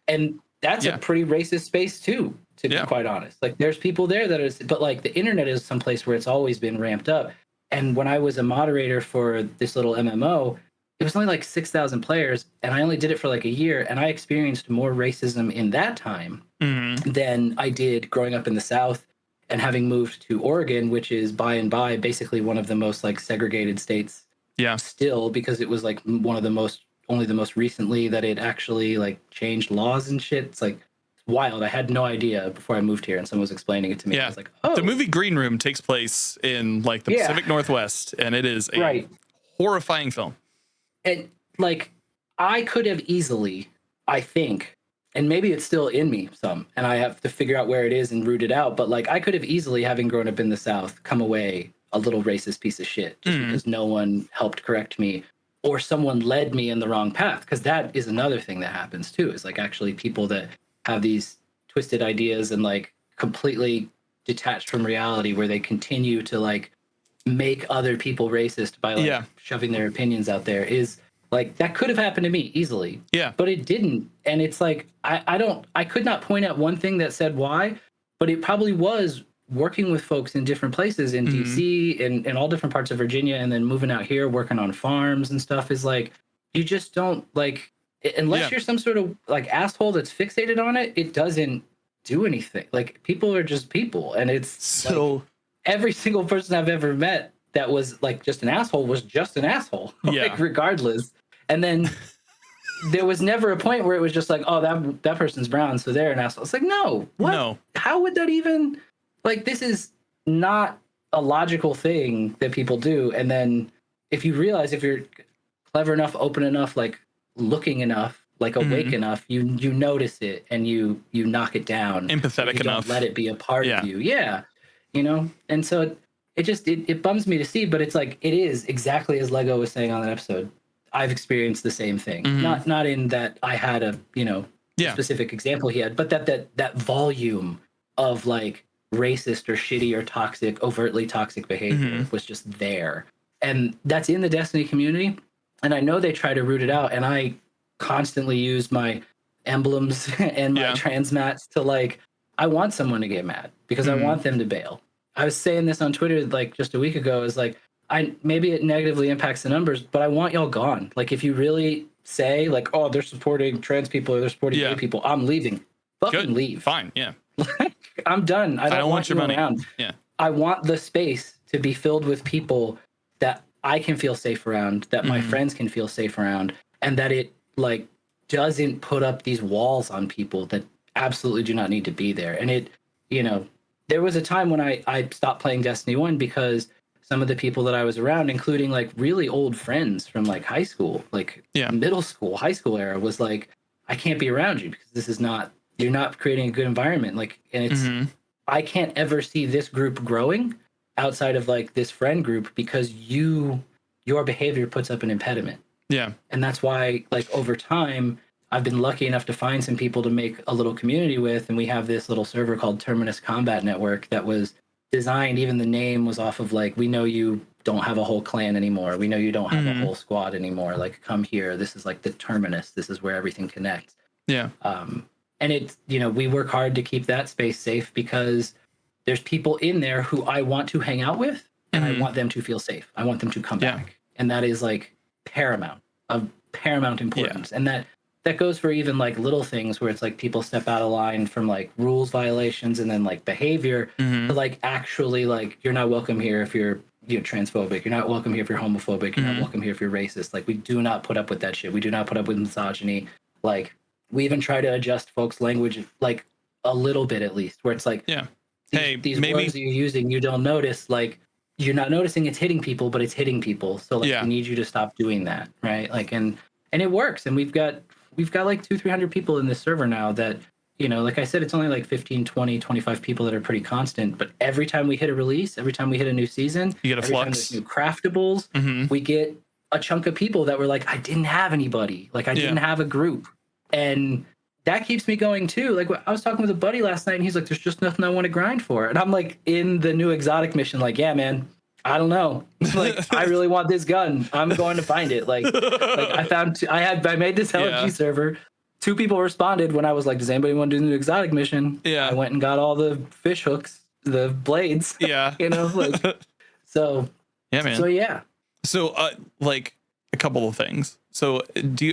And that's a pretty racist space too, to be quite honest. Like there's people there that is, but like the internet is someplace where it's always been ramped up. And when I was a moderator for this little MMO, it was only like 6,000 players, and I only did it for like a year, and I experienced more racism in that time than I did growing up in the South and having moved to Oregon, which is by and by basically one of the most like segregated states still, because it was like only the most recently that it actually like changed laws and shit. It's like wild. I had no idea before I moved here, and someone was explaining it to me. I was like, oh. The movie Green Room takes place in like the Pacific Northwest, and it is a horrifying film. And like I could have easily, I think, and maybe it's still in me some, and I have to figure out where it is and root it out. But like, I could have easily, having grown up in the South, come away a little racist piece of shit just because no one helped correct me or someone led me in the wrong path. Because that is another thing that happens too, is like actually people that have these twisted ideas and like completely detached from reality, where they continue to like make other people racist by like shoving their opinions out there, is like, that could have happened to me easily. Yeah. But it didn't. And it's like, I could not point out one thing that said why, but it probably was working with folks in different places in DC and all different parts of Virginia, and then moving out here, working on farms and stuff, is like, you just don't like, unless you're some sort of like asshole that's fixated on it, it doesn't do anything. Like, people are just people. And it's so, like, every single person I've ever met that was like just an asshole was just an asshole, like, regardless. And then there was never a point where it was just like, oh, that person's brown, so they're an asshole. It's like, no, what? No. How would that even, like, this is not a logical thing that people do. And then if you realize, if you're clever enough, open enough, like looking enough, like awake enough, you notice it and you knock it down. Empathetic enough. Don't let it be a part of you. Yeah. You know? And so it just, it bums me to see, but it's like, it is exactly as Lego was saying on that episode. I've experienced the same thing. Not in that I had a, you know, specific example he had, but that volume of like racist or shitty or toxic, overtly toxic behavior was just there. And that's in the Destiny community. And I know they try to root it out. And I constantly use my emblems and my trans mats to like, I want someone to get mad because I want them to bail. I was saying this on Twitter like just a week ago, is like, maybe it negatively impacts the numbers, but I want y'all gone. Like, if you really say like, oh, they're supporting trans people or they're supporting gay people, I'm leaving. Fucking leave. Fine. Yeah. I'm done. I don't want your money around. Yeah. I want the space to be filled with people that I can feel safe around, that my friends can feel safe around, and that it like doesn't put up these walls on people that absolutely do not need to be there. And it, you know, there was a time when I stopped playing Destiny 1 because some of the people that I was around, including like really old friends from like high school, like middle school, high school era, was like, I can't be around you because this is not, you're not creating a good environment. Like, and it's, I can't ever see this group growing outside of like this friend group because your behavior puts up an impediment. Yeah. And that's why like over time, I've been lucky enough to find some people to make a little community with. And we have this little server called Terminus Combat Network that was designed, even the name was off of like, we know you don't have a whole clan anymore. We know you don't have a whole squad anymore. Like, come here. This is like the terminus. This is where everything connects. Yeah. And it's, you know, we work hard to keep that space safe because there's people in there who I want to hang out with and I want them to feel safe. I want them to come back. And that is like paramount importance. And that goes for even like little things where it's like people step out of line from like rules violations and then like behavior to like actually like, you're not welcome here if you're transphobic. You're not welcome here if you're homophobic. You're not welcome here if you're racist. Like, we do not put up with that shit. We do not put up with misogyny. Like, we even try to adjust folks' language like a little bit at least, where it's like, these words that you're using, you don't notice, like, you're not noticing it's hitting people, but it's hitting people. So like, we need you to stop doing that. Right. Like, and it works. And we've got like 200-300 people in this server now that, you know, like I said, it's only like 15, 20, 25 people that are pretty constant. But every time we hit a release, every time we hit a new season, you get a every flux. time there's new craftables, we get a chunk of people that were like, I didn't have anybody. Like, I didn't have a group. And that keeps me going too. Like, I was talking with a buddy last night and he's like, there's just nothing I want to grind for. And I'm like, in the new exotic mission, like, yeah, man, I don't know. Like, I really want this gun. I'm going to find it. Like I made this LFG server. 2 people responded when I was like, does anybody want to do the exotic mission? Yeah. I went and got all the fish hooks, the blades. Yeah. You know, like, so. Yeah, man. So, yeah. So, like, a couple of things. So,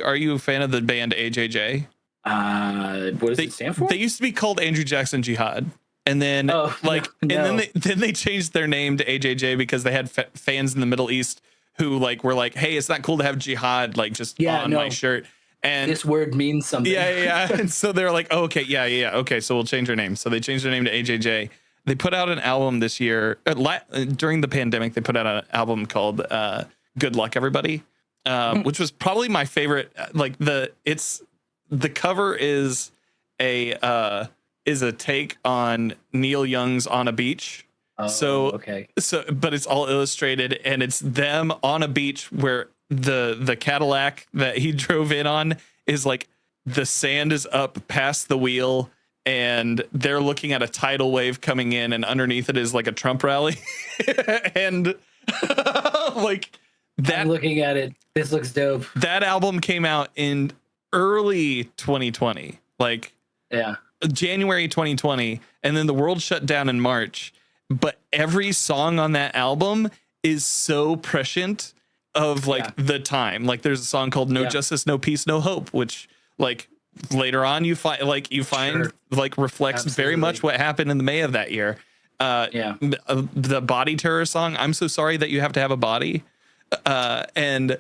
are you a fan of the band AJJ? What does it stand for? They used to be called Andrew Jackson Jihad. And then then they changed their name to AJJ because they had fans in the Middle East who like were like, hey, it's not cool to have jihad like just on my shirt. And this word means something. Yeah. And so they're like, oh, okay, yeah. Okay, so we'll change our name. So they changed their name to AJJ. They put out an album this year. During the pandemic, they put out an album called Good Luck, Everybody. which was probably my favorite. Like the cover is a take on Neil Young's On a Beach. Oh, okay. But it's all illustrated, and it's them on a beach where the Cadillac that he drove in on is like the sand is up past the wheel, and they're looking at a tidal wave coming in, and underneath it is like a Trump rally. And like that, I'm looking at it. This looks dope. That album came out in early 2020, like January 2020, and then the world shut down in March. But every song on that album is so prescient of like the time. Like there's a song called No Justice, No Peace, No Hope, which like later on you find like reflects very much what happened in the May of that year. The Body Terror song, I'm So Sorry That You Have to Have a Body. And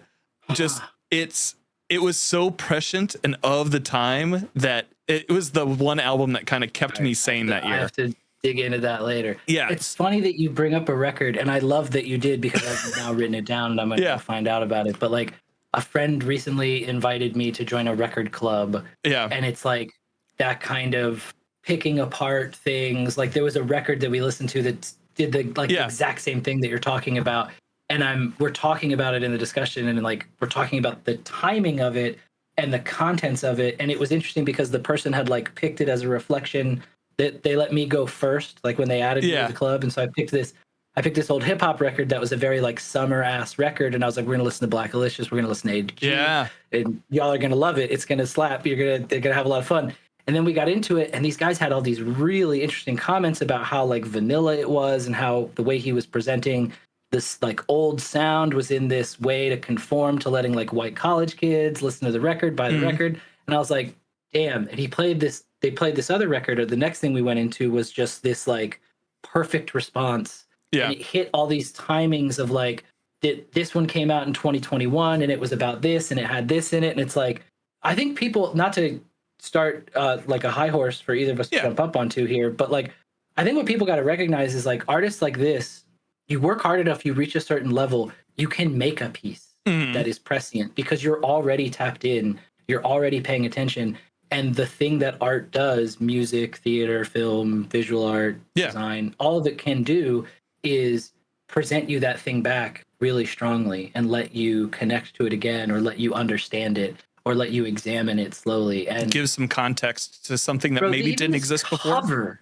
just it was so prescient and of the time that it was the one album that kind of kept me sane that year. I have to dig into that later. Yeah. It's funny that you bring up a record, and I love that you did, because I've now written it down and I'm going to find out about it. But like a friend recently invited me to join a record club. Yeah. And it's like that kind of picking apart things. Like there was a record that we listened to that did the exact same thing that you're talking about. And we're talking about it in the discussion, and like we're talking about the timing of it and the contents of it. And it was interesting because the person had like picked it as a reflection that they let me go first, like when they added me to the club. And so I picked this old hip hop record that was a very like summer ass record. And I was like, we're going to listen to Black Alicious. We're going to listen to A to G. Yeah. And y'all are going to love it. It's going to slap. They're going to have a lot of fun. And then we got into it, and these guys had all these really interesting comments about how like vanilla it was, and how the way he was presenting this like old sound was in this way to conform to letting like white college kids listen to the record, buy the record. And I was like, damn. And they played this other record, or the next thing we went into was just this like perfect response. Yeah. And it hit all these timings of like, this one came out in 2021 and it was about this and it had this in it. And it's like, I think people, not to start like a high horse for either of us to jump up onto here, but like, I think what people got to recognize is like artists like this, you work hard enough, you reach a certain level, you can make a piece that is prescient because you're already tapped in, you're already paying attention. And the thing that art does, music, theater, film, visual art, design, all of it can do is present you that thing back really strongly and let you connect to it again, or let you understand it, or let you examine it slowly. And give some context to something that maybe didn't exist before. Cover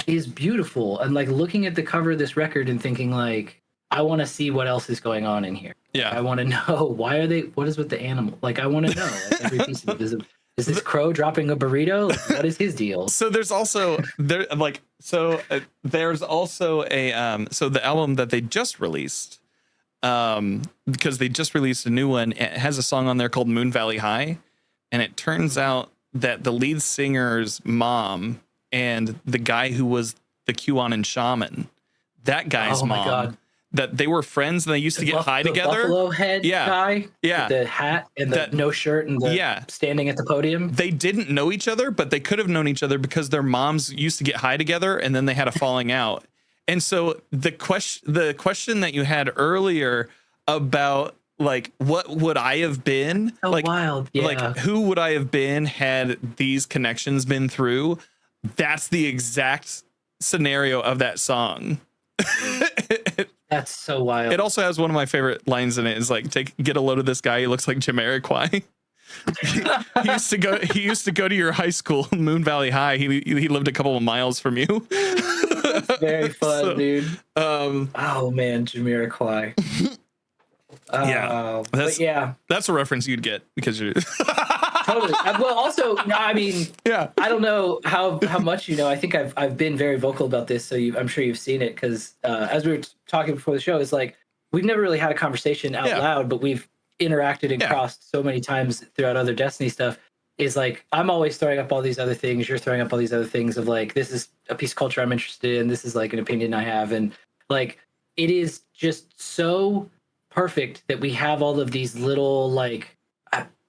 is beautiful. And like looking at the cover of this record and thinking like, I want to see what else is going on in here. Yeah. I want to know, what is with the animal? Like, I want to know like, every piece of it. Is this crow dropping a burrito? Like, what is his deal? So there's also there's also a so the album that they just released, because they just released a new one. It has a song on there called Moon Valley High, and it turns out that the lead singer's mom and the guy who was the QAnon shaman, that guy's mom. God. That they were friends and they used to get high together. Buffalo head guy, with the hat and the no shirt and the standing at the podium. They didn't know each other, but they could have known each other because their moms used to get high together, and then they had a falling out. And so the question that you had earlier about like what would I have been, so like wild, like who would I have been had these connections been through? That's the exact scenario of that song. That's so wild. It also has one of my favorite lines in it. Is like, get a load of this guy. He looks like Jamiroquai. he used to go to your high school, Moon Valley High. He lived a couple of miles from you. That's very fun, dude. Oh man, Jamiroquai. That's a reference you'd get because you're totally. Well, also, no, I mean, I don't know how much you know. I think I've been very vocal about this, so I'm sure you've seen it because as we were talking before the show, it's like we've never really had a conversation out loud, but we've interacted and crossed so many times throughout other Destiny stuff. Is like I'm always throwing up all these other things. You're throwing up all these other things of like this is a piece of culture I'm interested in. This is like an opinion I have, and like it is just so perfect that we have all of these little like.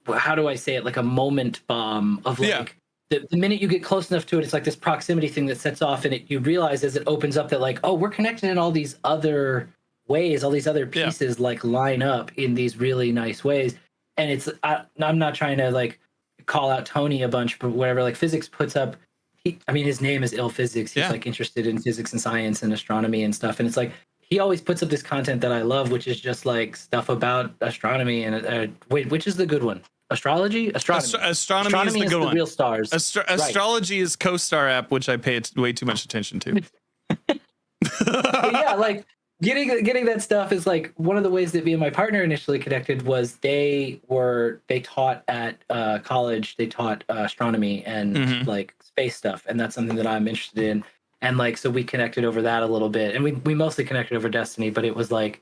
How do I say it? Like a moment bomb of like the minute you get close enough to it, it's like this proximity thing that sets off, and you realize as it opens up that like, oh, we're connected in all these other ways, all these other pieces like line up in these really nice ways. And it's I'm not trying to like call out Tony a bunch, but whatever. Like physics puts up. His name is Ill Physics. He's like interested in physics and science and astronomy and stuff. And it's like he always puts up this content that I love, which is just like stuff about astronomy and wait, which is the good one? Astronomy is the good one. Real stars. Astrology is CoStar app, which I pay way too much attention to. Yeah, like getting that stuff is like one of the ways that me and my partner initially connected was they taught at college. They taught astronomy and like space stuff, and that's something that I'm interested in. And like so we connected over that a little bit, and we mostly connected over Destiny, but it was like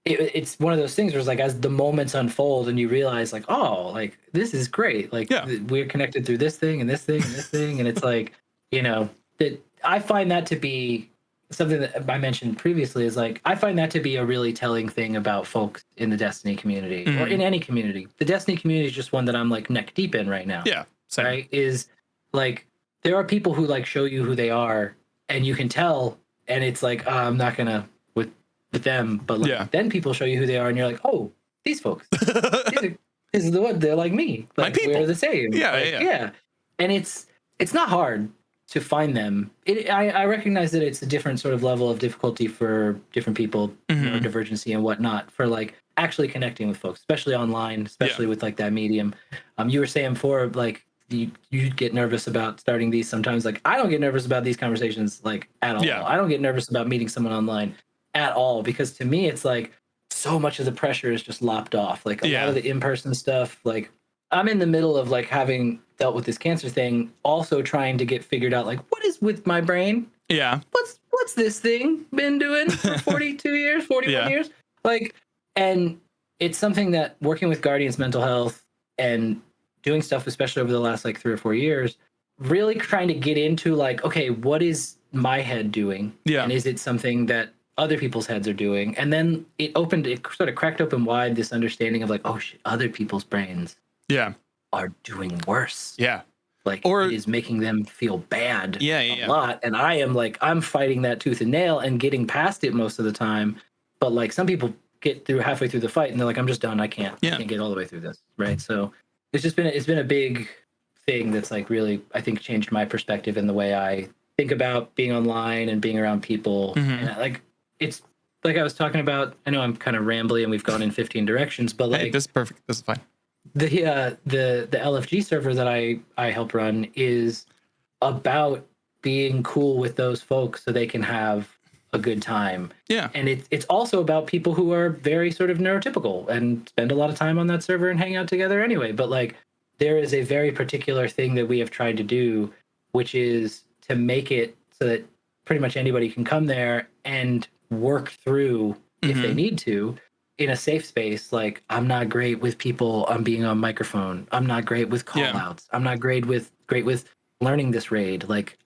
it's one of those things where it's like as the moments unfold and you realize like, oh, like this is great, like we're connected through this thing and this thing and this thing, and it's like, you know, that I find that to be something that I mentioned previously is like I find that to be a really telling thing about folks in the Destiny community or in any community. The Destiny community is just one that I'm like neck deep in right now. Yeah, same. Right? Is like there are people who like show you who they are and you can tell, and it's like I'm not gonna with them, but like then people show you who they are and you're like, oh, these folks, this is the one, they're like me, like my people. We're the same. Yeah. And it's not hard to find them. I recognize that it's a different sort of level of difficulty for different people, neurodivergency and whatnot, for like actually connecting with folks, especially online, especially with like that medium. You were saying before, like you get nervous about starting these sometimes. Like I don't get nervous about these conversations like at all. Yeah. I don't get nervous about meeting someone online at all, because to me it's like so much of the pressure is just lopped off. Like a lot of the in-person stuff, like I'm in the middle of like having dealt with this cancer thing, also trying to get figured out like what is with my brain? Yeah. What's this thing been doing for 42 years, 41 years? Like, and it's something that working with Guardians Mental Health and doing stuff, especially over the last like 3 or 4 years, really trying to get into like, okay, what is my head doing? Yeah. And is it something that other people's heads are doing? And then it sort of cracked open wide this understanding of like, oh shit, other people's brains are doing worse. Yeah. Like it is making them feel bad a lot. And I am like, I'm fighting that tooth and nail and getting past it most of the time. But like some people get through halfway through the fight and they're like, I'm just done. I can't get all the way through this. Right. So it's been a big thing that's like really, I think, changed my perspective in the way I think about being online and being around people. And like, it's like I was talking about, I know I'm kind of rambly and we've gone in 15 directions, but like this is perfect. This is fine. The LFG server that I help run is about being cool with those folks so they can have a good time. Yeah. And it's also about people who are very sort of neurotypical and spend a lot of time on that server and hang out together anyway. But like there is a very particular thing that we have tried to do, which is to make it so that pretty much anybody can come there and work through if they need to in a safe space. Like I'm not great with people on being on microphone. I'm not great with call outs. I'm not great with learning this raid. Like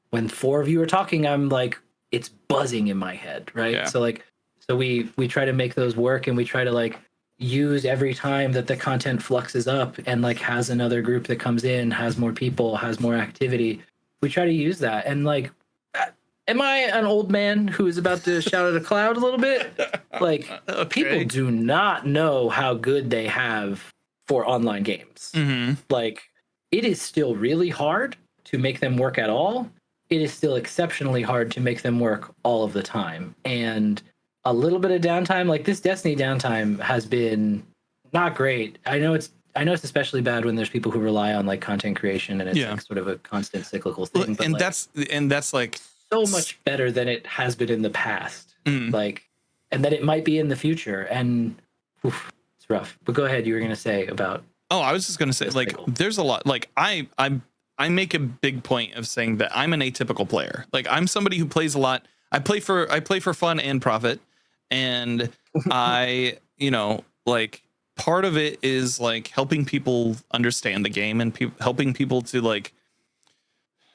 when 4 of you are talking, I'm like, it's buzzing in my head. Right. Yeah. So like, so we try to make those work, and we try to like use every time that the content fluxes up and like has another group that comes in, has more people, has more activity. We try to use that. And like, am I an old man who is about to shout at a cloud a little bit? Like people do not know how good they have for online games. Like it is still really hard to make them work at all. It is still exceptionally hard to make them work all of the time. And a little bit of downtime, like this Destiny downtime has been not great. I know it's especially bad when there's people who rely on like content creation and it's like sort of a constant cyclical thing. But and like, that's like so much better than it has been in the past. Like, and that it might be in the future. And it's rough. But go ahead. You were going to say about. Oh, I was just going to say like, there's a lot, like I make a big point of saying that I'm an atypical player. Like I'm somebody who plays a lot. I play for fun and profit. And I, like part of it is like helping people understand the game and helping people to like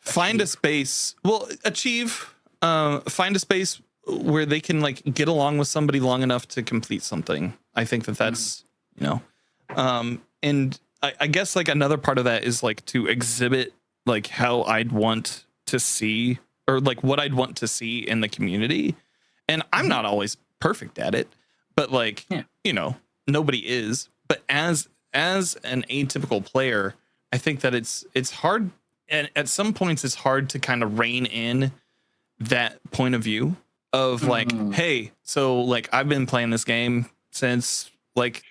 find a space, find a space where they can like get along with somebody long enough to complete something. I think that's, and I guess like another part of that is like to exhibit like how I'd want to see, or like what I'd want to see in the community. And I'm not always perfect at it, but like, you know, nobody is. But as an atypical player, I think that it's hard. And at some points it's hard to kind of rein in that point of view of like, hey, so like I've been playing this game since like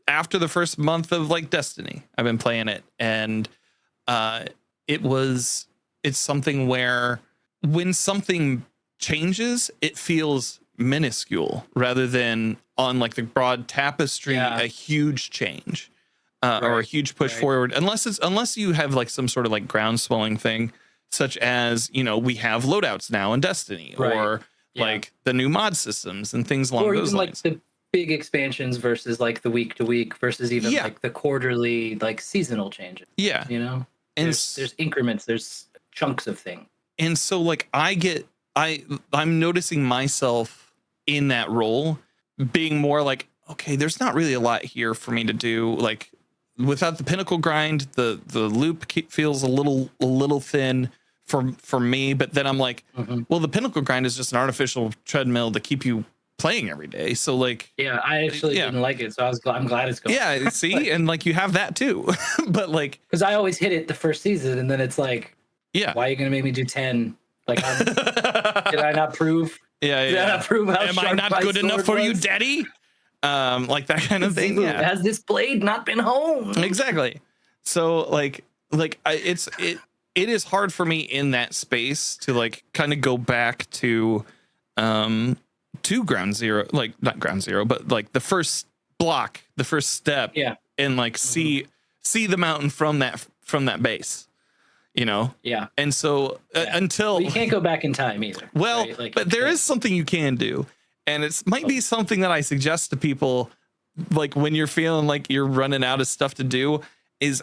after the first month of like Destiny. I've been playing it, and it's something where when something changes, it feels minuscule rather than on like the broad tapestry, a huge change or a huge push forward, unless you have like some sort of like ground swelling thing, such as, you know, we have loadouts now in Destiny or like the new mod systems and things along those lines. Like the big expansions versus like the week to week versus even like the quarterly, like seasonal changes. Yeah. You know, and there's increments, there's chunks of things. And so like I'm noticing myself in that role being more like, okay, there's not really a lot here for me to do. Like without the pinnacle grind, the loop feels a little thin for me. But then I'm like, well, the pinnacle grind is just an artificial treadmill to keep you playing every day. So like, I actually didn't like it, so I'm glad it's going. Yeah, see, like, and like you have that too. But like, because I always hit it the first season, and then it's like, why are you gonna make me do 10? Like, did I not prove? Did I not prove how am I not good enough for you, Daddy? Like that kind of thing. Yeah. Has this blade not been honed? Exactly. So like it is hard for me in that space to like kind of go back to ground zero, like not ground zero, but like the first block, the first step, and like see the mountain from that base, you know. And so until you can't go back in time either. Well, right? Like, but there is something you can do, and it's might be something that I suggest to people, like when you're feeling like you're running out of stuff to do, is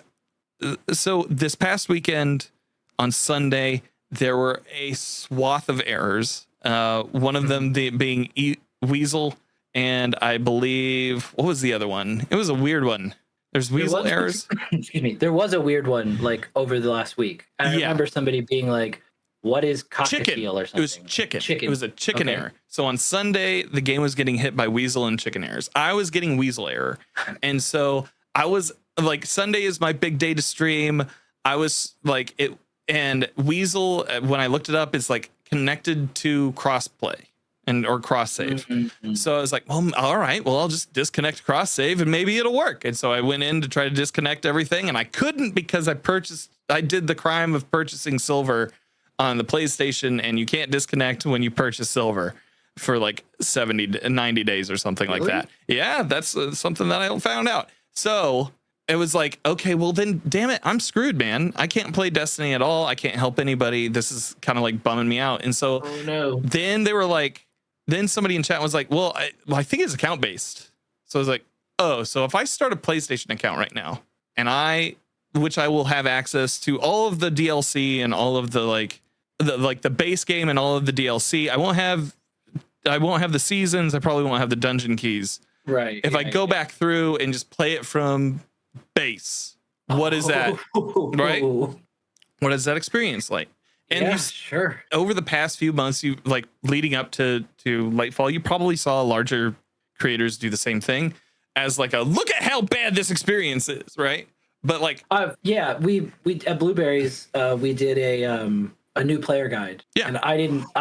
so this past weekend on Sunday there were a swath of errors. One of them being Weasel, and I believe, what was the other one? It was a weird one. There's Weasel errors. Excuse me. There was a weird one like over the last week. I remember somebody being like, "What is cockatiel or something?" It was chicken. It was a chicken error. So on Sunday, the game was getting hit by Weasel and chicken errors. I was getting Weasel error, and so I was like, Sunday is my big day to stream. I was like it, and Weasel, when I looked it up, is like connected to crossplay or cross save. So I was like, well, all right, well, I'll just disconnect cross save and maybe it'll work. And so I went in to try to disconnect everything, and I couldn't because I did the crime of purchasing silver on the PlayStation, and you can't disconnect when you purchase silver for like 90 days or something like that. Yeah, that's something that I found out. So it was like, okay, well then, damn it, I'm screwed, man. I can't play Destiny at all. I can't help anybody. This is kind of like bumming me out. And so then they were like, then somebody in chat was like, well, I think it's account based. So I was like, oh, so if I start a PlayStation account right now, and which I will have access to all of the DLC and all of the the base game and all of the DLC, I won't have the seasons. I probably won't have the dungeon keys. Right. If I go back through and just play it from base, what is that? Right? What is that experience like? And sure. Over the past few months, you like leading up to Lightfall, you probably saw larger creators do the same thing as like a look at how bad this experience is, right? But like, we at Blueberries, we did a new player guide. Yeah, and I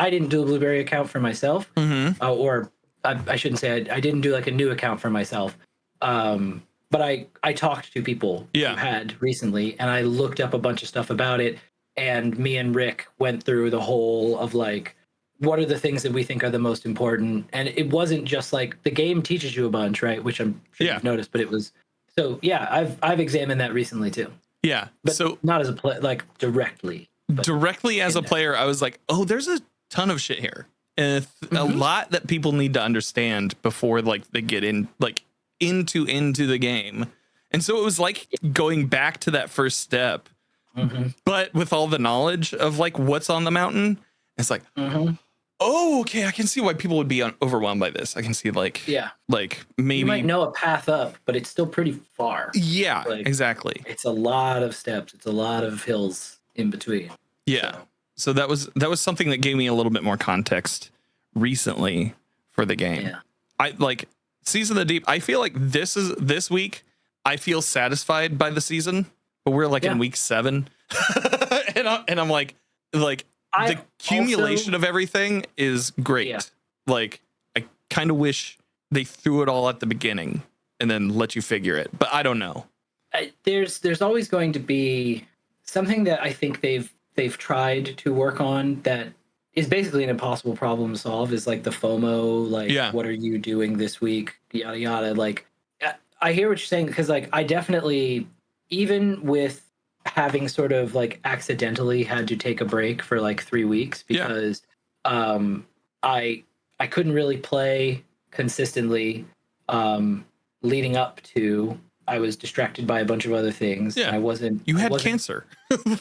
didn't do a Blueberry account for myself, or I shouldn't say I didn't do like a new account for myself. But I talked to people who had recently, and I looked up a bunch of stuff about it. And me and Rick went through the whole of like, what are the things that we think are the most important? And it wasn't just like the game teaches you a bunch, right? Which I'm sure you've noticed, but it was I've examined that recently too. Yeah, but so not as a like directly. Directly as a player, I was like, oh, there's a ton of shit here, and a lot that people need to understand before like they get in like into the game. And so it was like going back to that first step. But with all the knowledge of like what's on the mountain, it's like, oh, okay, I can see why people would be overwhelmed by this. I can see like, like maybe you might know a path up, but it's still pretty far. Yeah, like, exactly. It's a lot of steps. It's a lot of hills in between. Yeah. So that was something that gave me a little bit more context recently for the game. Yeah. I like Season of the Deep. I feel like this week I feel satisfied by the season, but we're like in week 7. and I'm like the accumulation of everything is great. Yeah. Like I kind of wish they threw it all at the beginning and then let you figure it, but I don't know. There's always going to be something that I think they've tried to work on that is basically an impossible problem to solve, is like the FOMO, like what are you doing this week, yada yada. Like I hear what you're saying, because like I definitely, even with having sort of like accidentally had to take a break for like 3 weeks because I couldn't really play consistently leading up to, I was distracted by a bunch of other things. Yeah. You had cancer.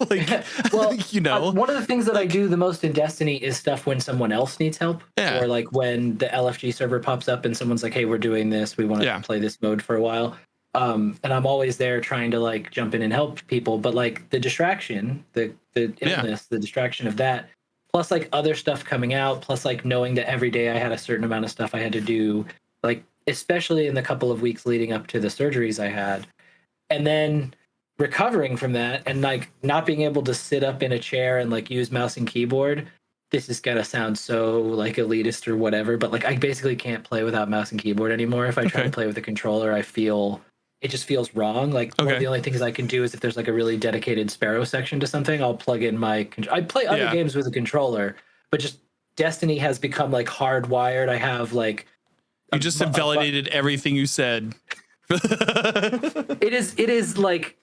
Like, well, you know, one of the things that I do the most in Destiny is stuff when someone else needs help. Yeah. Or like when the LFG server pops up and someone's like, hey, we're doing this. We want to play this mode for a while. And I'm always there trying to like jump in and help people. But like the distraction, the illness, the distraction of that, plus like other stuff coming out, plus like knowing that every day I had a certain amount of stuff I had to do, like especially in the couple of weeks leading up to the surgeries I had, and then recovering from that and like not being able to sit up in a chair and like use mouse and keyboard. This is gonna sound so like elitist or whatever, but like I basically can't play without mouse and keyboard anymore. If I try to play with a controller, I feel it just feels wrong. Like one of the only things I can do is if there's like a really dedicated Sparrow section to something, I'll plug in my I play other games with a controller, but just Destiny has become like hardwired. I have like, you just invalidated everything you said. It is like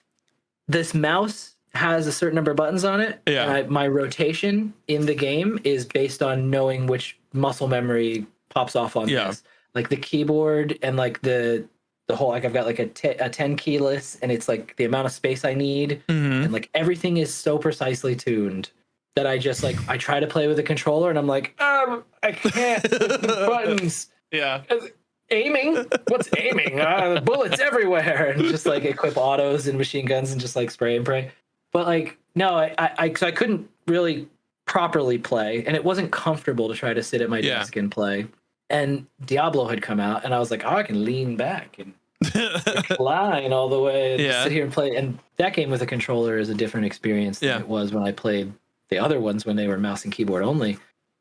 this mouse has a certain number of buttons on it. Yeah. And my rotation in the game is based on knowing which muscle memory pops off on this. Like the keyboard and like the whole, like I've got like a 10 keyless, and it's like the amount of space I need. And like everything is so precisely tuned that I just like, I try to play with a controller and I'm like, I can't buttons. Yeah. Aiming? What's aiming? Bullets everywhere. And just like equip autos and machine guns and just like spray and pray. But like, no, I couldn't really properly play, and it wasn't comfortable to try to sit at my desk and play. And Diablo had come out, and I was like, oh, I can lean back and recline all the way and just sit here and play. And that game with a controller is a different experience than it was when I played the other ones when they were mouse and keyboard only.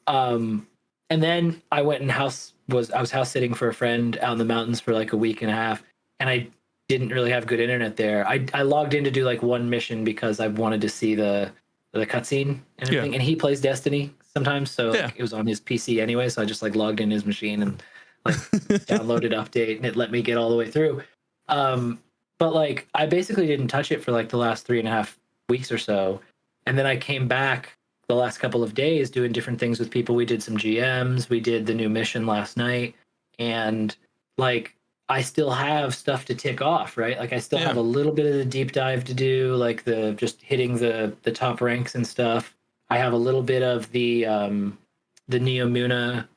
And then I went and I was house sitting for a friend out in the mountains for like a week and a half, and I didn't really have good internet there. I logged in to do like one mission because I wanted to see the cutscene and everything. And he plays Destiny sometimes, so like, it was on his PC anyway. So I just like logged in his machine and like downloaded update, and it let me get all the way through. But like I basically didn't touch it for like the last 3.5 weeks or so, and then I came back the last couple of days doing different things with people. We did some GMs, we did the new mission last night, and like I still have stuff to tick off, right? Like I still have a little bit of the deep dive to do, like the just hitting the top ranks and stuff. I have a little bit of the Neomuna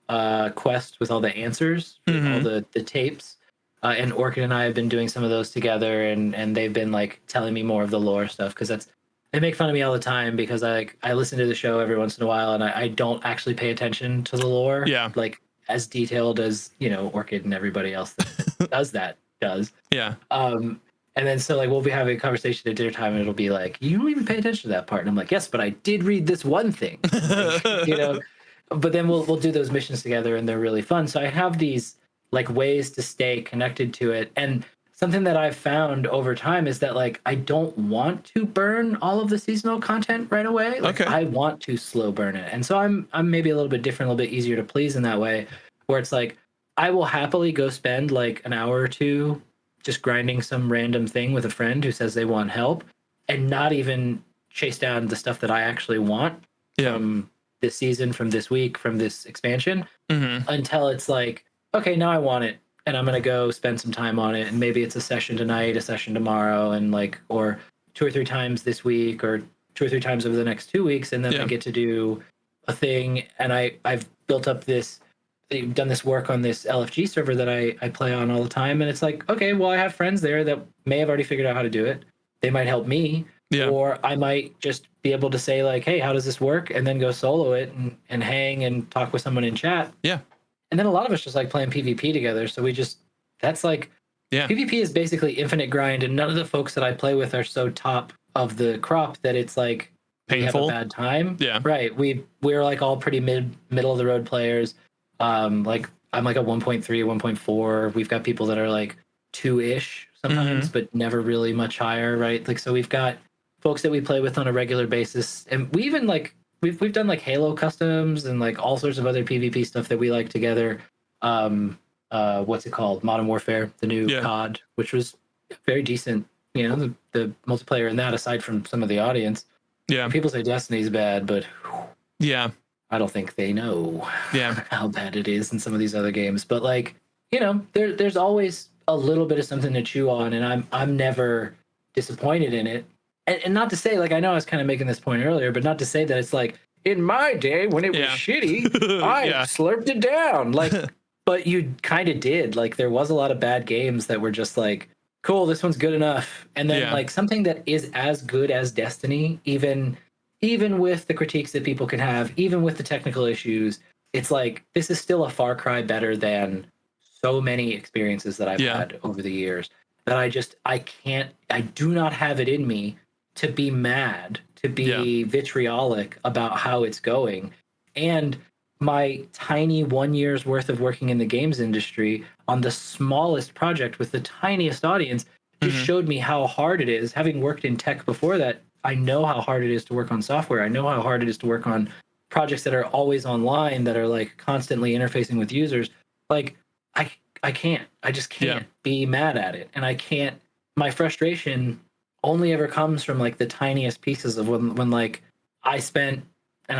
quest with all the answers, all the tapes. And Orchid and I have been doing some of those together, and they've been like telling me more of the lore stuff, because they make fun of me all the time because I listen to the show every once in a while, and I don't actually pay attention to the lore. Yeah. Like as detailed as, you know, Orchid and everybody else that does. Yeah. And then so like we'll be having a conversation at dinner time, and it'll be like, you don't even pay attention to that part. And I'm like, yes, but I did read this one thing. Like, you know. But then we'll do those missions together, and they're really fun. So I have these like ways to stay connected to it. And something that I've found over time is that like I don't want to burn all of the seasonal content right away. Like I want to slow burn it. And so I'm maybe a little bit different, a little bit easier to please in that way, where it's like I will happily go spend like an hour or two just grinding some random thing with a friend who says they want help, and not even chase down the stuff that I actually want from this season, from this week, from this expansion, until it's like, okay, now I want it, and I'm gonna go spend some time on it, and maybe it's a session tonight, a session tomorrow, and like, or 2 or 3 times this week, or 2 or 3 times over the next 2 weeks, and then I get to do a thing. And I've built up this, done this work on this LFG server that I play on all the time, and it's like, okay, well, I have friends there that may have already figured out how to do it. They might help me, Yeah. Or I might just be able to say like, hey, how does this work? And then go solo it and hang and talk with someone in chat. Yeah. And then a lot of us just like playing PvP together. So that's like, Yeah. PvP is basically infinite grind. And none of the folks that I play with are so top of the crop that it's like, Painful. we have a bad time. Yeah. Right. We're like all pretty middle of the road players. Like I'm like a 1.3, 1.4. We've got people that are like 2-ish sometimes, but never really much higher. Right. Like, so we've got folks that we play with on a regular basis. And we even like, we've done like Halo customs and like all sorts of other PvP stuff that we like together. What's it called? Modern Warfare, the new COD, which was very decent. You know, the multiplayer in that, aside from some of the audience. Yeah. People say Destiny's bad, but yeah, I don't think they know yeah how bad it is in some of these other games. But like, you know, there's always a little bit of something to chew on, and I'm never disappointed in it. And not to say, like, I know I was kind of making this point earlier, but not to say that it's like, in my day when it was shitty, I slurped it down. Like, but you kind of did. Like, there was a lot of bad games that were just like, cool, this one's good enough. And then like something that is as good as Destiny, even with the critiques that people can have, even with the technical issues, it's like, this is still a far cry better than so many experiences that I've had over the years that I do not have it in me to be mad, to be vitriolic about how it's going. And my tiny 1 year's worth of working in the games industry on the smallest project with the tiniest audience just showed me how hard it is. Having worked in tech before that, I know how hard it is to work on software. I know how hard it is to work on projects that are always online, that are like constantly interfacing with users. Like, I just can't be mad at it. And I can't, my frustration only ever comes from like the tiniest pieces of when like I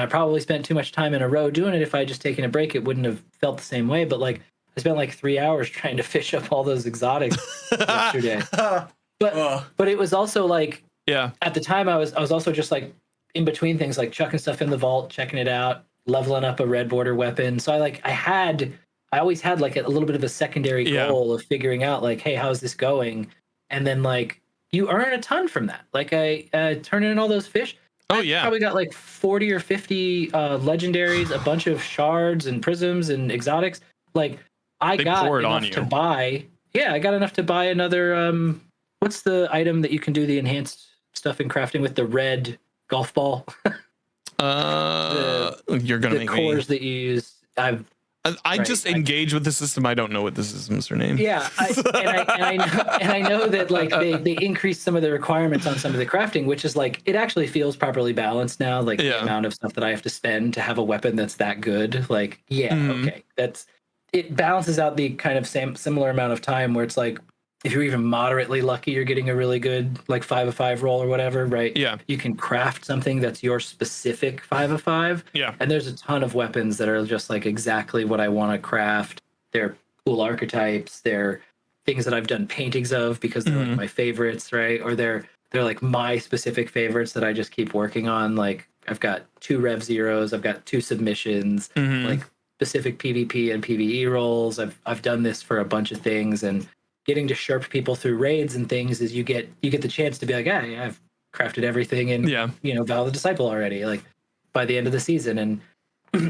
probably spent too much time in a row doing it. If I had just taken a break, it wouldn't have felt the same way. But like, I spent like 3 hours trying to fish up all those exotics yesterday. But it was also like, at the time I was also just like in between things, like chucking stuff in the vault, checking it out, leveling up a red border weapon. So I always had like a little bit of a secondary goal of figuring out like, hey, how's this going? And then like, you earn a ton from that. Like I turning in all those fish. I probably got like 40 or 50 legendaries, a bunch of shards and prisms and exotics. Like I got enough to buy. Yeah, I got enough to buy another. What's the item that you can do the enhanced stuff in crafting with, the red golf ball? You're gonna make cores that you use. I just engage with the system. I don't know what the systems are named. Yeah, I know that like they increased some of the requirements on some of the crafting, which is like, it actually feels properly balanced now. Like the amount of stuff that I have to spend to have a weapon that's that good. Like, okay, it balances out the kind of similar amount of time where it's like, if you're even moderately lucky, you're getting a really good like 5 of 5 roll or whatever, right? Yeah. You can craft something that's your specific 5 of 5. Yeah. And there's a ton of weapons that are just like exactly what I want to craft. They're cool archetypes. They're things that I've done paintings of because they're like my favorites, right? Or they're like my specific favorites that I just keep working on. Like I've got 2 Rev Zeros, I've got 2 submissions, like specific PvP and PvE roles. I've done this for a bunch of things, and getting to sherp people through raids and things is you get the chance to be like, yeah, I've crafted everything in Val the Disciple already, like by the end of the season. And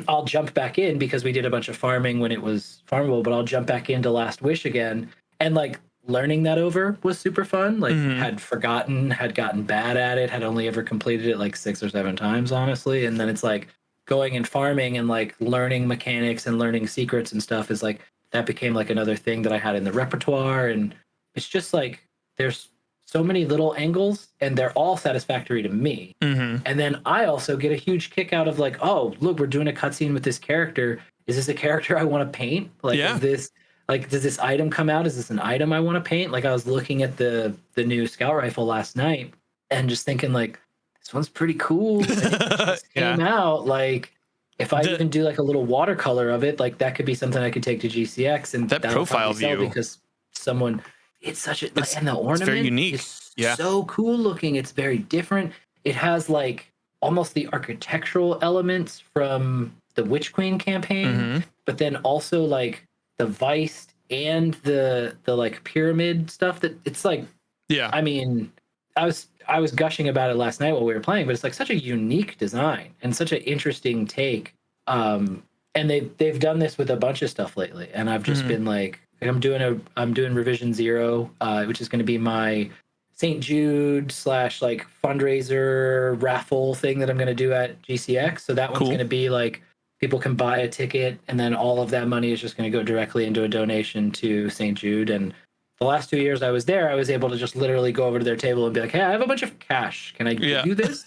I'll jump back in because we did a bunch of farming when it was farmable, but I'll jump back into Last Wish again. And like learning that over was super fun. Like had gotten bad at it, had only ever completed it like 6 or 7 times, honestly. And then it's like going and farming and like learning mechanics and learning secrets and stuff is like, that became like another thing that I had in the repertoire. And it's just like, there's so many little angles and they're all satisfactory to me. And then I also get a huge kick out of like, oh, look, we're doing a cutscene with this character. Is this a character I want to paint? Like, is this like, does this item come out? Is this an item I want to paint? Like I was looking at the new scout rifle last night and just thinking like, this one's pretty cool. And it just came out. Like, if I even do like a little watercolor of it, like that could be something I could take to GCX and that profile view, because someone, it's such a, and the ornament, it's very unique. Is so cool looking. It's very different. It has like almost the architectural elements from the Witch Queen campaign, but then also like the Vice and the like pyramid stuff that it's like, I mean, I was gushing about it last night while we were playing, but it's like such a unique design and such an interesting take. And they've done this with a bunch of stuff lately, and I've just been like, I'm doing revision 0, which is going to be my St. Jude / like fundraiser raffle thing that I'm going to do at GCX. So that one's going to be like, people can buy a ticket, and then all of that money is just going to go directly into a donation to St. Jude. And the last 2 years I was there, I was able to just literally go over to their table and be like, hey, I have a bunch of cash. Can I give you this?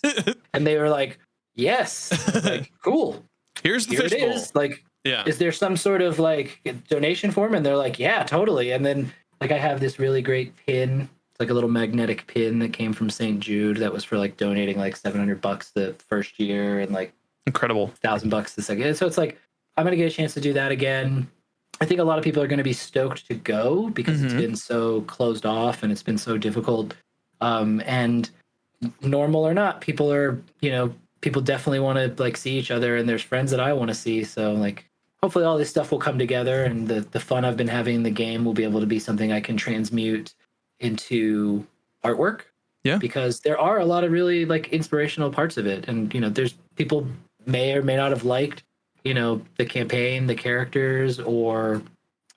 And they were like, yes. Like, cool. Here's the Here it fishbowl. is. Like, yeah. Is there some sort of like donation form? And they're like, yeah, totally. And then like I have this really great pin. It's like a little magnetic pin that came from St. Jude that was for like donating like $700 the first year and like incredible $1,000 the second. So it's like I'm gonna get a chance to do that again. I think a lot of people are going to be stoked to go because it's been so closed off and it's been so difficult. And normal or not, people are, people definitely want to like see each other, and there's friends that I want to see. So like, hopefully all this stuff will come together, and the fun I've been having in the game will be able to be something I can transmute into artwork. Yeah. Because there are a lot of really like inspirational parts of it. And, there's people may or may not have liked the campaign, the characters, or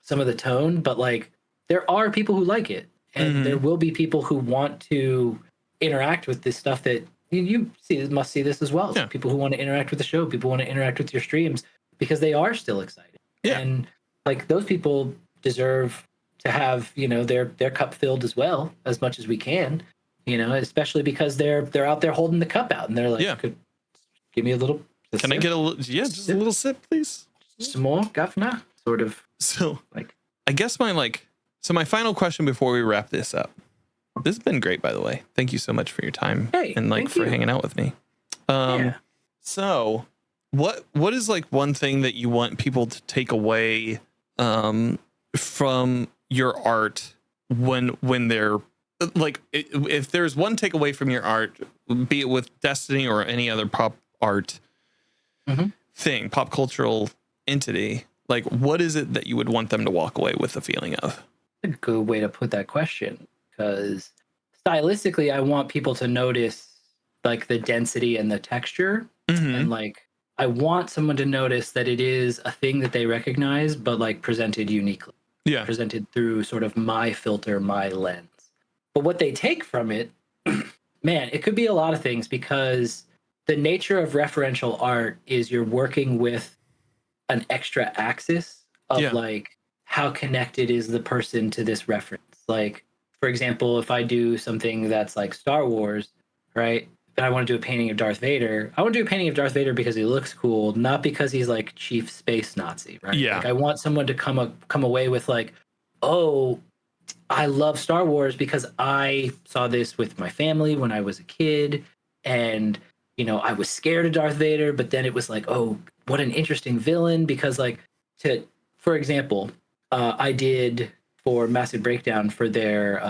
some of the tone, but like there are people who like it, and there will be people who want to interact with this stuff that you must see this as well. Yeah. People who want to interact with the show, people want to interact with your streams because they are still excited. Yeah. And like those people deserve to have, their cup filled as well, as much as we can, especially because they're out there holding the cup out and they're like, give me a little. Can I get a little? Yeah, just a little sip, please. Some more, governor. Sort of. So, like, I guess my final question before we wrap this up. This has been great, by the way. Thank you so much for your time and like for hanging out with me. So, what is like one thing that you want people to take away from your art when they're like, if there's one takeaway from your art, be it with Destiny or any other pop art thing, pop cultural entity, like what is it that you would want them to walk away with the feeling of? A good way to put that question, because stylistically I want people to notice like the density and the texture, and like I want someone to notice that it is a thing that they recognize, but like presented uniquely, presented through sort of my filter, my lens. But what they take from it, man, it could be a lot of things, because the nature of referential art is you're working with an extra axis of like how connected is the person to this reference. Like, for example, if I do something that's like Star Wars, right? And I want to do a painting of Darth Vader. I want to do a painting of Darth Vader because he looks cool, not because he's like chief space Nazi, right? Yeah. Like I want someone to come away with like, oh, I love Star Wars because I saw this with my family when I was a kid, and I was scared of Darth Vader, but then it was like, oh, what an interesting villain. Because like, for example, I did for Massive Breakdown for their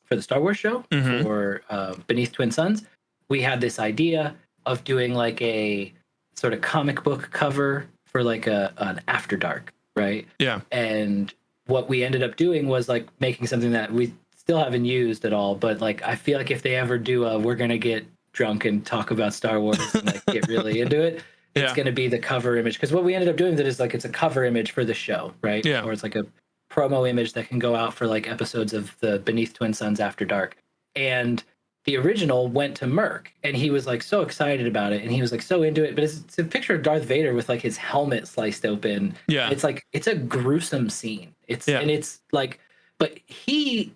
for the Star Wars show for Beneath Twin Suns, we had this idea of doing like a sort of comic book cover for like an After Dark, right? Yeah. And what we ended up doing was like making something that we still haven't used at all, but like I feel like if they ever do we're gonna get drunk and talk about Star Wars and like get really into it, it's going to be the cover image. Because what we ended up doing is like it's a cover image for the show, right? Yeah. Or it's like a promo image that can go out for like episodes of the Beneath Twin Suns After Dark. And the original went to Merc, and he was like so excited about it, and he was like so into it. But it's a picture of Darth Vader with like his helmet sliced open. Yeah. It's like it's a gruesome scene. And it's like, but he's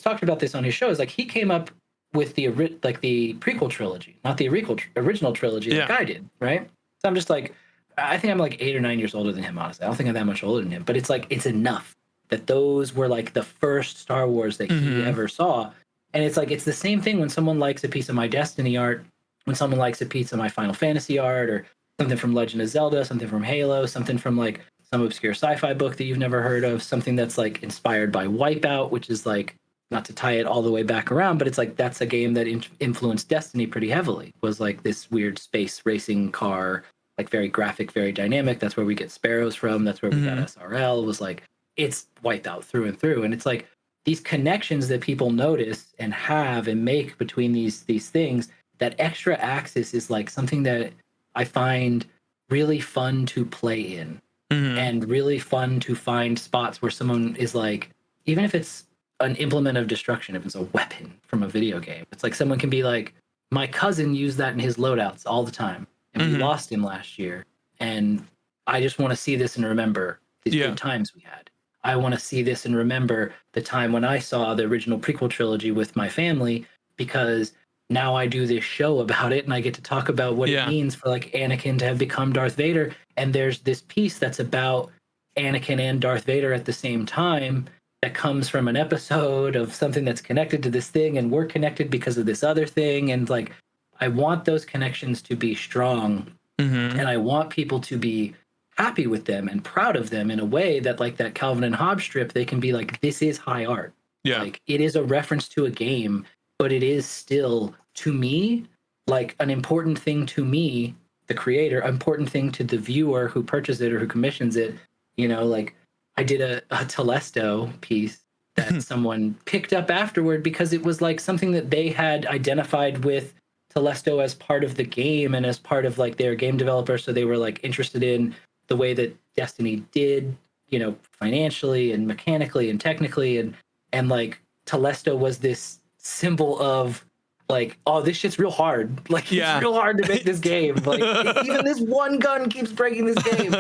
talked about this on his show. Is like he came up with the prequel trilogy, not the original trilogy like I did, right? So I'm just like, I think I'm like 8 or 9 years older than him, honestly. I don't think I'm that much older than him, but it's like, it's enough that those were like the first Star Wars that he ever saw. And it's like, it's the same thing when someone likes a piece of my Destiny art, when someone likes a piece of my Final Fantasy art, or something from Legend of Zelda, something from Halo, something from like some obscure sci-fi book that you've never heard of, something that's like inspired by Wipeout, which is like, not to tie it all the way back around, but it's like that's a game that influenced Destiny pretty heavily. Was like this weird space racing car, like very graphic, very dynamic. That's where we get Sparrows from. That's where we got SRL. Was like it's Wipeout through and through. And it's like these connections that people notice and have and make between these things, that extra axis is like something that I find really fun to play in, and really fun to find spots where someone is like, even if it's an implement of destruction, if it's a weapon from a video game, it's like someone can be like, my cousin used that in his loadouts all the time, and we lost him last year, and I just want to see this and remember these good times we had. I want to see this and remember the time when I saw the original prequel trilogy with my family, because now I do this show about it and I get to talk about what it means for like Anakin to have become Darth Vader. And there's this piece that's about Anakin and Darth Vader at the same time that comes from an episode of something that's connected to this thing, and we're connected because of this other thing. And like, I want those connections to be strong, and I want people to be happy with them and proud of them in a way that, like that Calvin and Hobbes strip, they can be like, this is high art. Like, it is a reference to a game, but it is still, to me, like an important thing to me, the creator, important thing to the viewer who purchases it or who commissions it. You know, like I did a Telesto piece that someone picked up afterward because it was like something that they had identified with Telesto as part of the game and as part of like their game developer. So they were like interested in the way that Destiny did, you know, financially and mechanically and technically. And like Telesto was this symbol of like, oh, this shit's real hard. Like, it's real hard to make this game. Like, even this one gun keeps breaking this game,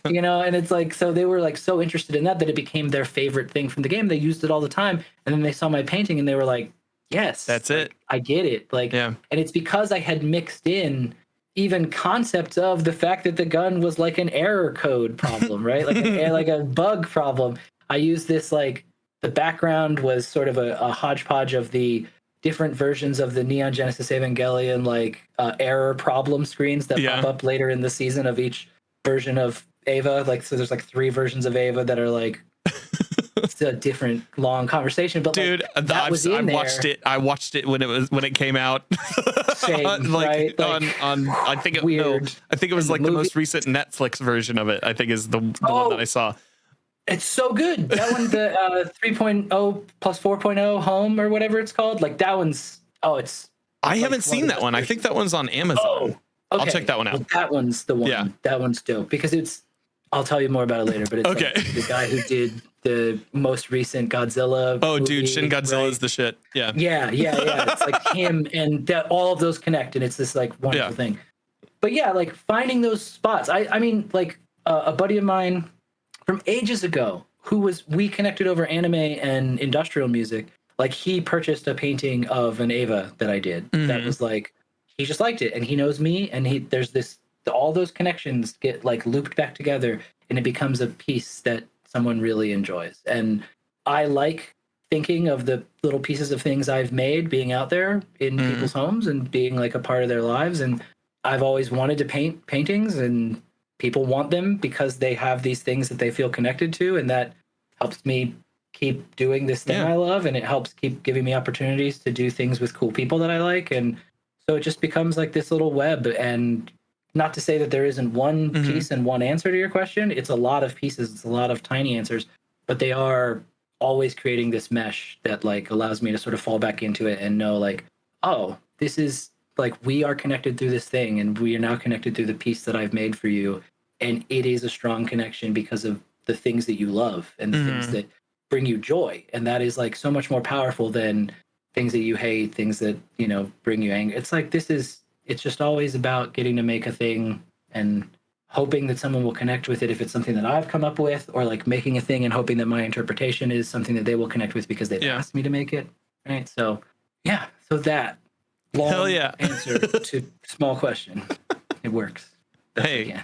you know? And it's like, so they were like so interested in that it became their favorite thing from the game. They used it all the time. And then they saw my painting and they were like, yes, that's it. I get it. Like, and it's because I had mixed in even concepts of the fact that the gun was like an error code problem, right? Like like a bug problem. I used this, like, the background was sort of a hodgepodge of the different versions of the Neon Genesis Evangelion, like error problem screens that pop up later in the season of each version of Ava. Like, so there's like 3 versions of Ava that are like, it's a different long conversation, but dude, like, that was in there. I watched it when it came out. Same, like, right? Like, on I think it, weird. no, I think it was like the most recent Netflix version of it. I think is the one that I saw. It's so good. That one, the 3.0 plus 4.0 home or whatever it's called. Like that one's it's. I haven't seen that one. I think that one's on Amazon. Oh, okay. I'll check that one out. Well, that one's the one. Yeah. That one's dope because it's. I'll tell you more about it later. But it's like the guy who did the most recent Godzilla. Oh, movie, dude, Shin Godzilla is the shit. Yeah. Yeah. It's like him, and that all of those connect, and it's this like wonderful thing. But yeah, like finding those spots. I mean, like a buddy of mine from ages ago we connected over anime and industrial music. Like, he purchased a painting of an Ava that I did that was like, he just liked it, and he knows me, and there's this, all those connections get like looped back together, and it becomes a piece that someone really enjoys. And I like thinking of the little pieces of things I've made being out there in people's homes and being like a part of their lives. And I've always wanted to paint paintings, and people want them because they have these things that they feel connected to, and that helps me keep doing this thing I love, and it helps keep giving me opportunities to do things with cool people that I like. And so it just becomes like this little web. And not to say that there isn't one piece and one answer to your question. It's a lot of pieces. It's a lot of tiny answers, but they are always creating this mesh that like allows me to sort of fall back into it and know like, oh, this is like, we are connected through this thing, and we are now connected through the piece that I've made for you. And it is a strong connection because of the things that you love and the things that bring you joy. And that is like so much more powerful than things that you hate, things that, you know, bring you anger. It's like, it's just always about getting to make a thing and hoping that someone will connect with it if it's something that I've come up with, or like making a thing and hoping that my interpretation is something that they will connect with because they've asked me to make it. Right. So so that long answer to small question. It works. Hey,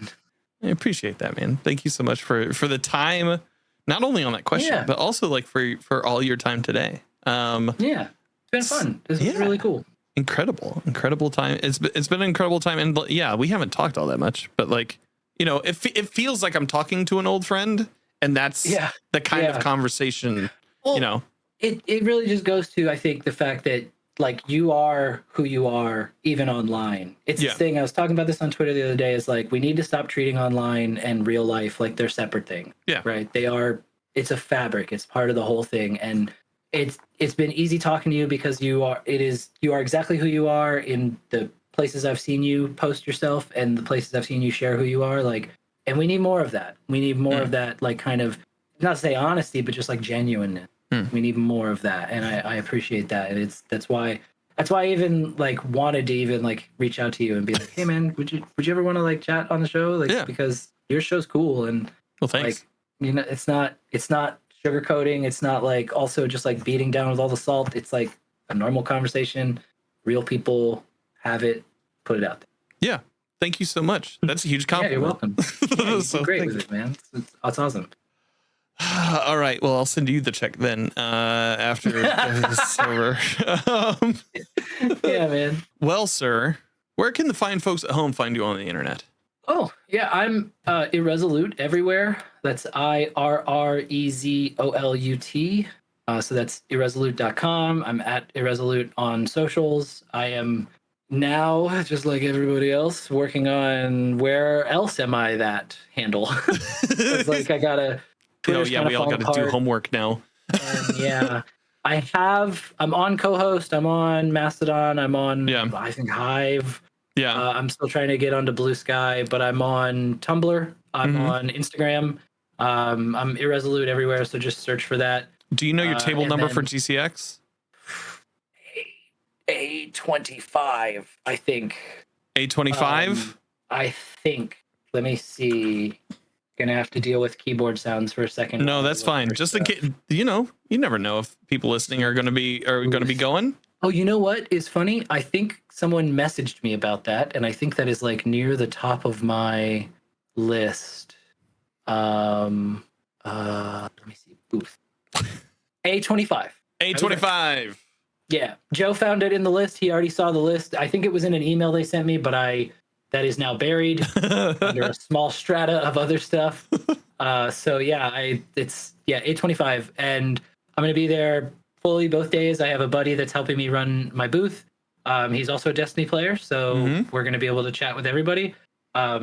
I appreciate that, man. Thank you so much for the time, not only on that question, but also like for all your time today. It's been fun. This is really cool. Incredible time. It's been an incredible time. And we haven't talked all that much, but like, you know, it feels like I'm talking to an old friend, and that's the kind of conversation, you know. It really just goes to, I think, the fact that like you are who you are even online. It's this thing, I was talking about this on Twitter the other day, is like, we need to stop treating online and real life like they're separate things. Right. It's a fabric. It's part of the whole thing. And it's been easy talking to you because you are exactly who you are in the places I've seen you post yourself and the places I've seen you share who you are. Like, and we need more of that. We need more of that, like, kind of, not to say honesty, but just like genuineness. We need more of that, and I appreciate that. And that's why I even like wanted to even like reach out to you and be like, hey man, would you ever want to like chat on the show? Like, because your show's cool, and well, thanks. Like, you know, it's not sugarcoating. It's not like also just like beating down with all the salt. It's like a normal conversation. Real people have it. Put it out there. Yeah. Thank you so much. That's a huge compliment. Yeah, you're welcome. Yeah, So great with it, man. It's awesome. All right. Well, I'll send you the check then after this is over. Yeah, man. Well, sir, where can the fine folks at home find you on the internet? Oh, yeah, I'm Irrezolut everywhere. That's IRREZOLUT. So that's irrezolut.com. I'm at Irrezolut on socials. I am now, just like everybody else, working on where else am I that handle. It's like I gotta. We all got to do homework now. And yeah, I'm on co-host. I'm on Mastodon. I'm on, I think, Hive. Yeah. I'm still trying to get onto Blue Sky, but I'm on Tumblr. I'm on Instagram. I'm Irrezolut everywhere, so just search for that. Do you know your table number for GCX? A25, I think. A25? I think. Let me see. Gonna have to deal with keyboard sounds for a second. No, that's fine. Just in case, you never know if people listening are gonna be going. Oh, you know what is funny? I think someone messaged me about that, and I think that is like near the top of my list. Let me see. Booth. A25. A25. Yeah, Joe found it in the list. He already saw the list. I think it was in an email they sent me, but that is now buried under a small strata of other stuff. So yeah, A25, and I'm gonna be there fully both days. I have a buddy that's helping me run my booth. He's also a Destiny player, so we're gonna be able to chat with everybody. A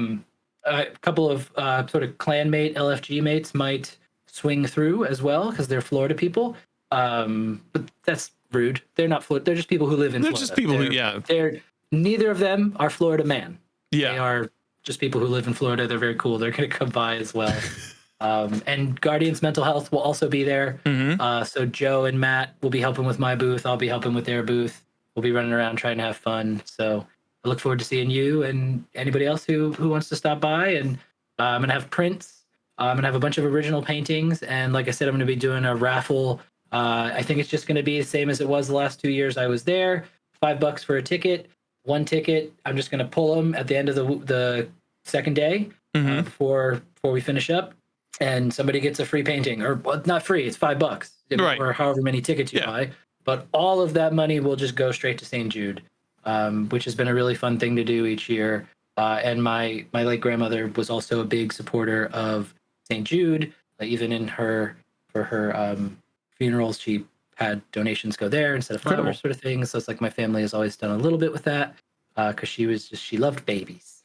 couple of sort of clanmate LFG mates might swing through as well because they're Florida people. But that's rude. They're not Florida. They're just people who live in Florida. They're just people they're neither of them are Florida man. Yeah. They are just people who live in Florida. They're very cool. They're going to come by as well. And Guardians Mental Health will also be there. So Joe and Matt will be helping with my booth. I'll be helping with their booth. We'll be running around trying to have fun. So I look forward to seeing you and anybody else who wants to stop by. And I'm going to have prints. I'm going to have a bunch of original paintings. And like I said, I'm going to be doing a raffle. I think it's just going to be the same as it was the last 2 years I was there. $5 for a ticket. One ticket. I'm just going to pull them at the end of the second day before we finish up, and somebody gets a free painting, or not free. It's $5, right, or however many tickets you buy. But all of that money will just go straight to St. Jude, which has been a really fun thing to do each year. And my late grandmother was also a big supporter of St. Jude. Even for her funerals, she had donations go there instead of flowers, sort of thing. So it's like my family has always done a little bit with that because she loved babies.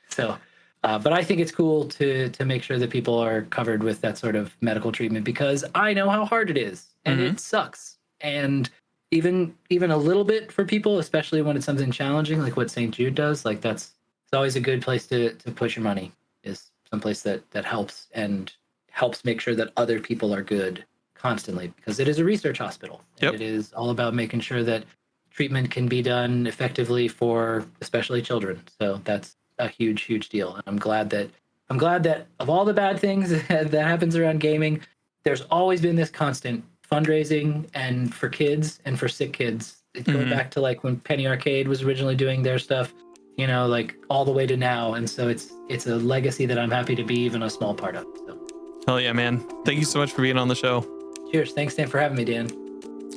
So, but I think it's cool to make sure that people are covered with that sort of medical treatment because I know how hard it is and it sucks. And even a little bit for people, especially when it's something challenging like what St. Jude does, like it's always a good place to put your money, is someplace that helps and helps make sure that other people are good constantly, because it is a research hospital. It is all about making sure that treatment can be done effectively for especially children. So that's a huge deal. And I'm glad that of all the bad things that happens around gaming, there's always been this constant fundraising and for kids and for sick kids. It's going back to like when Penny Arcade was originally doing their stuff, like all the way to now. And so it's a legacy that I'm happy to be even a small part of. So. Hell yeah, man. Thank you so much for being on the show. Cheers. Thanks, Dan, for having me, Dan.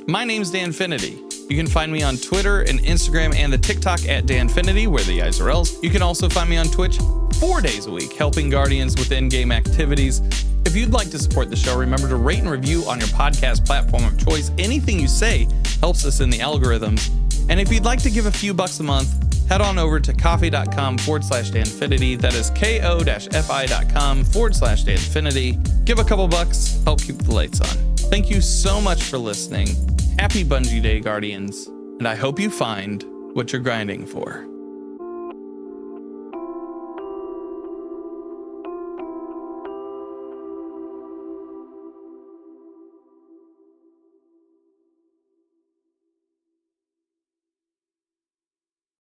My name's Danfinity. You can find me on Twitter and Instagram and the TikTok at Danfinity, where the eyes are else. You can also find me on Twitch 4 days a week, helping Guardians with in-game activities. If you'd like to support the show, remember to rate and review on your podcast platform of choice. Anything you say helps us in the algorithms. And if you'd like to give a few bucks a month, head on over to coffee.com/Danfinity. That is ko-fi.com/Danfinity. Give a couple bucks, help keep the lights on. Thank you so much for listening. Happy Bungie Day, Guardians, and I hope you find what you're grinding for.